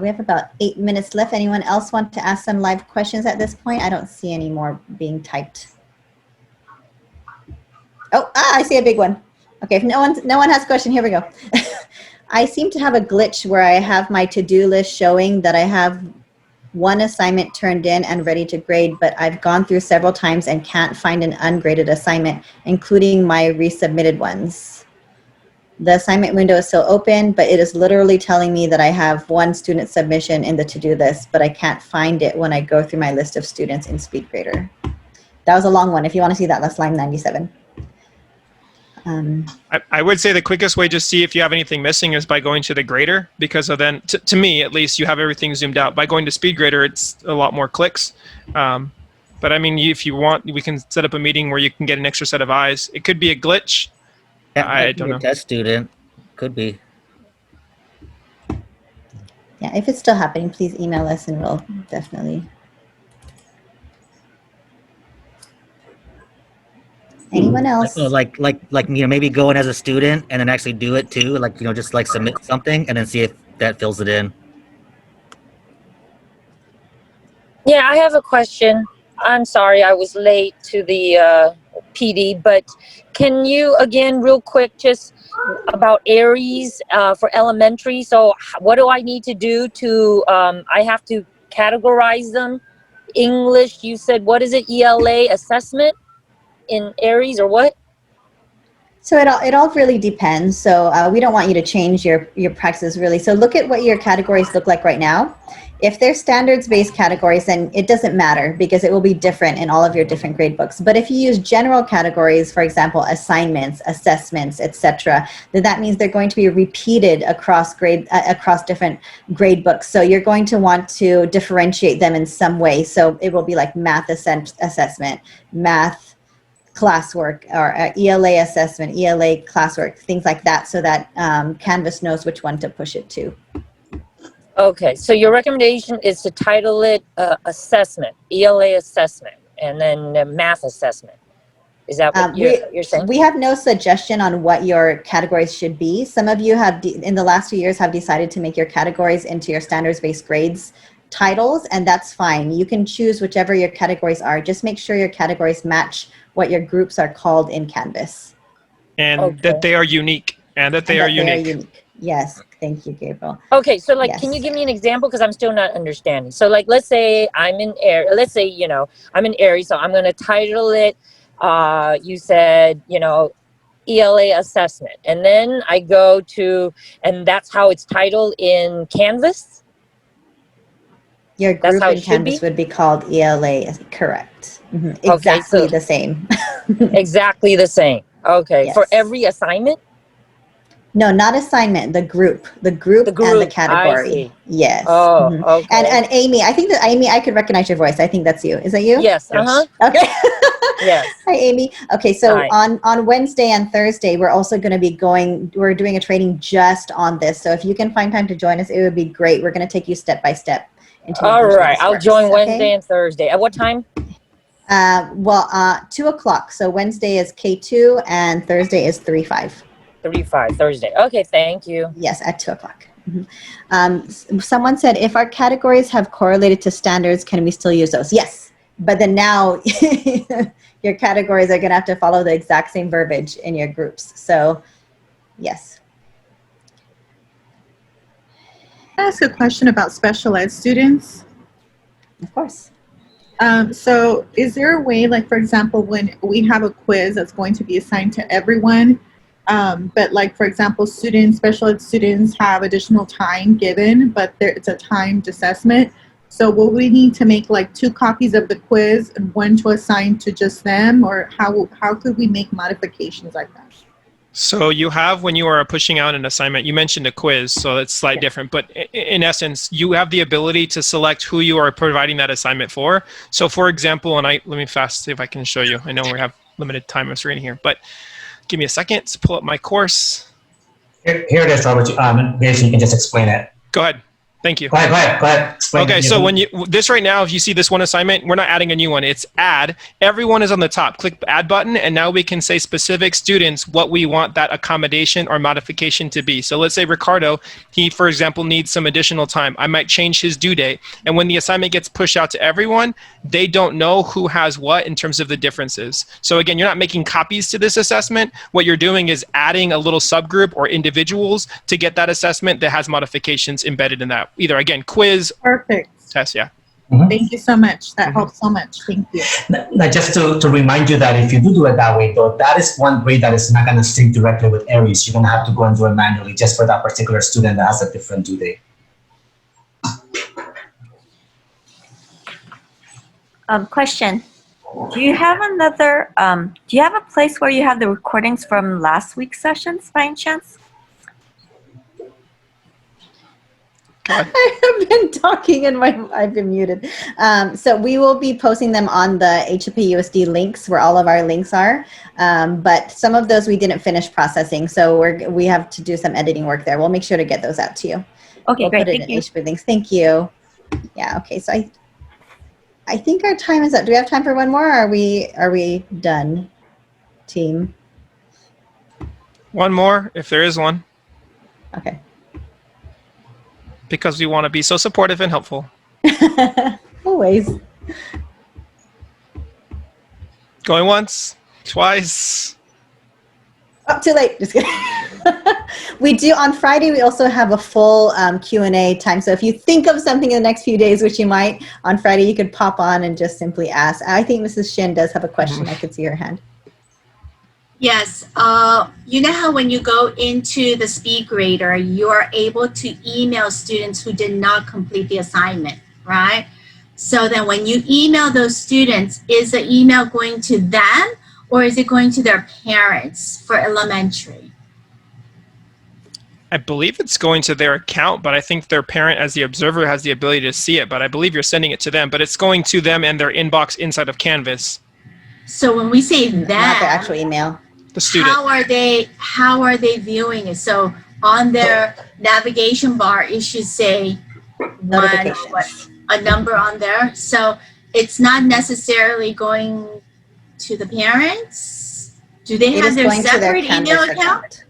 We have about 8 minutes left. Anyone else want to ask some live questions at this point? I don't see any more being typed. Oh, I see a big one. Okay, if no one has a question, here we go. I seem to have a glitch where I have my to-do list showing that I have one assignment turned in and ready to grade, but I've gone through several times and can't find an ungraded assignment, including my resubmitted ones. The assignment window is still open, but it is literally telling me that I have one student submission in the to-do list, but I can't find it when I go through my list of students in Speedgrader. That was a long one. If you want to see that, that's line 97. I would say the quickest way to see if you have anything missing is by going to the grader, because then, to me at least, you have everything zoomed out. By going to Speedgrader, it's a lot more clicks. But I mean, if you want, we can set up a meeting where you can get an extra set of eyes. It could be a glitch. I don't know. Test student could be. Yeah, if it's still happening, please email us and we'll definitely. Anyone else? Like maybe go in as a student and then actually do it too. Just like submit something and then see if that fills it in. Yeah, I have a question. I'm sorry I was late to the PD, but can you again real quick just about Aeries for elementary? So what do I need to do to, I have to categorize them? English, you said, what is it, ELA assessment in Aeries or what? So it all really depends. So we don't want you to change your practices really. So look at what your categories look like right now. If they're standards-based categories, then it doesn't matter because it will be different in all of your different grade books. But if you use general categories, for example, assignments, assessments, etc., then that means they're going to be repeated across different grade books. So you're going to want to differentiate them in some way. So it will be like math assessment, math classwork, or ELA assessment, ELA classwork, things like that, so that Canvas knows which one to push it to. Okay, so your recommendation is to title it assessment, ELA assessment, and then math assessment. Is that what you're saying? We have no suggestion on what your categories should be. Some of you have, in the last few years, have decided to make your categories into your standards-based grades titles, and that's fine. You can choose whichever your categories are. Just make sure your categories match what your groups are called in Canvas. And that they are unique. They are unique. Yes, thank you, Gabriel. Okay, so like, Yes. Can you give me an example? Because I'm still not understanding. So like, let's say I'm in Aeries. Let's say, I'm in Aeries, so I'm going to title it, you said, ELA assessment. And then I go to, and that's how it's titled in Canvas? Your That's group how in it should Canvas be? would be called ELA, correct. Okay, Exactly so the same. exactly the same. Okay, for Yes. every assignment? No, not assignment, the group The and the group, I category. see. Yes. Oh, And okay. Amy, I think that Amy, I could recognize your voice. I think that's you. Is that you? Yes, Yes. Okay. yes. Hi, Amy. Okay, so Hi. on Wednesday and Thursday, we're also going to be we're doing a training just on this. So if you can find time to join us, it would be great. We're going to take you step by step into All making sure right, this I'll works. join Wednesday Okay. and Thursday. At what time? 2 o'clock. So Wednesday is K2 and Thursday is 3-5. 3-5, Thursday. Okay, thank you. Yes, at 2 o'clock. Someone said, if our categories have correlated to standards, can we still use those? Yes, but then now your categories are going to have to follow the exact same verbiage in your groups. So yes. Can I ask a question about special ed students? Of course. So is there a way, like, for example, when we have a quiz that's going to be assigned to everyone, but like, for example, special ed students have additional time given, but it's a timed assessment. So will we need to make like 2 copies of the quiz and one to assign to just them, or how could we make modifications like that? So you have, when you are pushing out an assignment, you mentioned a quiz, so that's slightly different. But in essence, you have the ability to select who you are providing that assignment for. So for example, and let me fast see if I can show you. I know we have limited time of screen here, but give me a second to pull up my course. Here it is, Robert. Basically, you can just explain it. Go ahead. Thank you. Go ahead. Explain Okay, it. so when this right now, if you see this one assignment, we're not adding a new one. It's add. Everyone is on the top. Click add button, and now we can say specific students what we want that accommodation or modification to be. So let's say Ricardo, he, for example, needs some additional time. I might change his due date. And when the assignment gets pushed out to everyone, they don't know who has what in terms of the differences. So again, you're not making copies to this assessment. What you're doing is adding a little subgroup or individuals to get that assessment that has modifications embedded in that. Either, again, quiz, Perfect. test, yeah. Thank you so much. That helps so much. Thank you. Now, just to remind you that if you do it that way, though, that is one grade that is not going to sync directly with Aeries. You're going to have to go and do it manually just for that particular student that has a different due date. Question. Do you have do you have a place where you have the recordings from last week's sessions by any chance? I have been talking and I've been muted. So we will be posting them on the HPUSD links where all of our links are. But some of those we didn't finish processing. So we have to do some editing work there. We'll make sure to get those out to you. Okay, we'll great. put it Thank in you. HP links. Thank you. Yeah. Okay. So I think our time is up. Do we have time for one more? Or are we done, team? One more, if there is one. Okay. Because we want to be so supportive and helpful. Always. Going once, twice. Oh, too late. Just kidding. We do on Friday. We also have a full Q&A time. So if you think of something in the next few days, which you might, on Friday you could pop on and just simply ask. I think Mrs. Shin does have a question. I could see her hand. Yes, you know how when you go into the Speedgrader, you are able to email students who did not complete the assignment, right? So then when you email those students, is the email going to them or is it going to their parents for elementary? I believe it's going to their account, but I think their parent as the observer has the ability to see it, but I believe you're sending it to them, but it's going to them and their inbox inside of Canvas. So when we say them, not their actual email. The student. How are they viewing it? So on their navigation bar, it should say a number on there. So it's not necessarily going to the parents. Do they have their separate email account?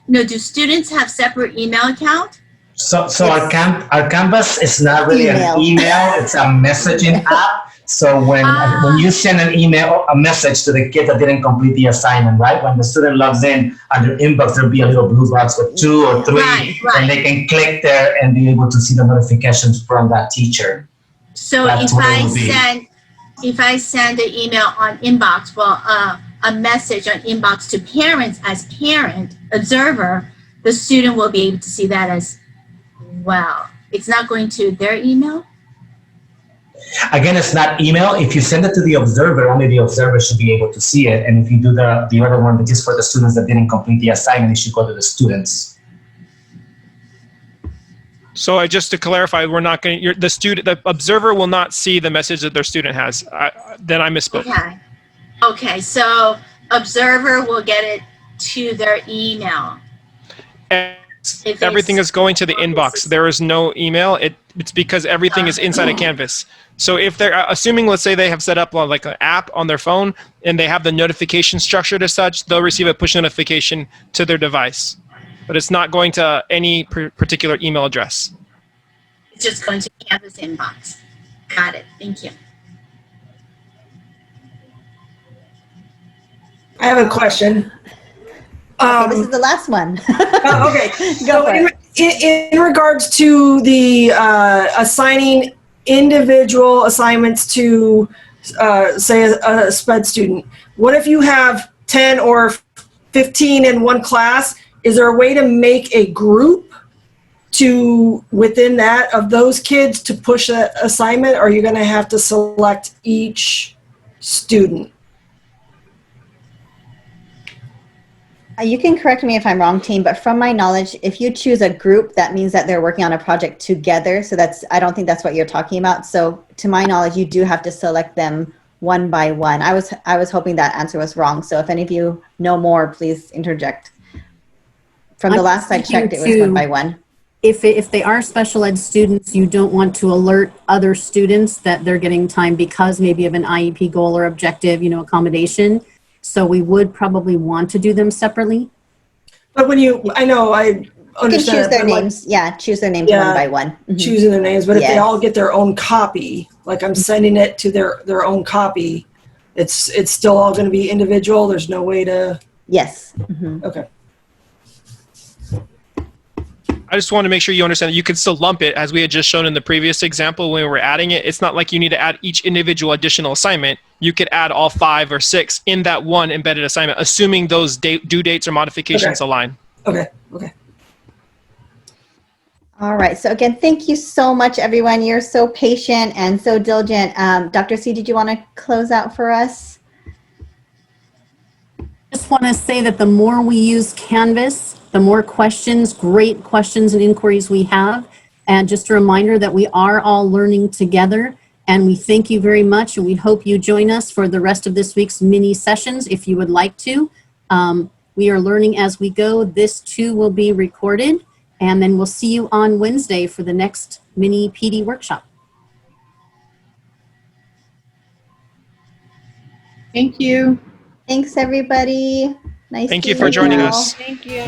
No, do students have separate email account? So our Canvas is not really an email, it's a messaging app. So when you send a message to the kid that didn't complete the assignment, right? When the student logs in on their inbox, there'll be a little blue box with 2 or 3, and they can click there and be able to see the notifications from that teacher. So if I send an email on inbox, a message on inbox to parents as parent observer, the student will be able to see that as well. It's not going to their email? Again, it's not email. If you send it to the observer, only the observer should be able to see it. And if you do the other one, which is for the students that didn't complete the assignment, it should go to the students. So just to clarify, we're not going to, the observer will not see the message that their student has. Then I misspoke. Okay. Okay, so observer will get it to their email. Everything is going to the inbox. There is no email. It's because everything is inside of Canvas. So if they're assuming, let's say they have set up like an app on their phone and they have the notification structured as such, they'll receive a push notification to their device. But it's not going to any particular email address. It's just going to Canvas inbox. Got it. Thank you. I have a question. Okay, this is the last one. Okay. Go for it. In regards to the assigning individual assignments to, say, a SPED student, what if you have 10 or 15 in one class? Is there a way to make a group within that of those kids to push that assignment, or are you going to have to select each student? You can correct me if I'm wrong, team, but from my knowledge, if you choose a group, that means that they're working on a project together. So I don't think that's what you're talking about. So to my knowledge, you do have to select them one by one. I was hoping that answer was wrong. So if any of you know more, please interject. From the last I checked, it was one by one. If they are special ed students, you don't want to alert other students that they're getting time because maybe of an IEP goal or objective, accommodation. So we would probably want to do them separately. But when I understand. You can choose their names. Choose their names one by one. Mm-hmm. Choosing their names, but if they all get their own copy, like I'm sending it to their own copy, it's still all going to be individual. There's no way to. Yes. Mm-hmm. Okay. I just want to make sure you understand that you can still lump it, as we had just shown in the previous example when we were adding it. It's not like you need to add each individual additional assignment. You could add all 5 or 6 in that one embedded assignment, assuming those due dates or modifications align. Okay. Okay. All right. So again, thank you so much, everyone. You're so patient and so diligent. Dr. C, did you want to close out for us? Just want to say that the more we use Canvas, the more great questions and inquiries we have. And just a reminder that we are all learning together. And we thank you very much. And we hope you join us for the rest of this week's mini sessions if you would like to. We are learning as we go. This too will be recorded. And then we'll see you on Wednesday for the next mini PD workshop. Thank you. Thanks, everybody. Nice. Thank you for joining us. Thank you.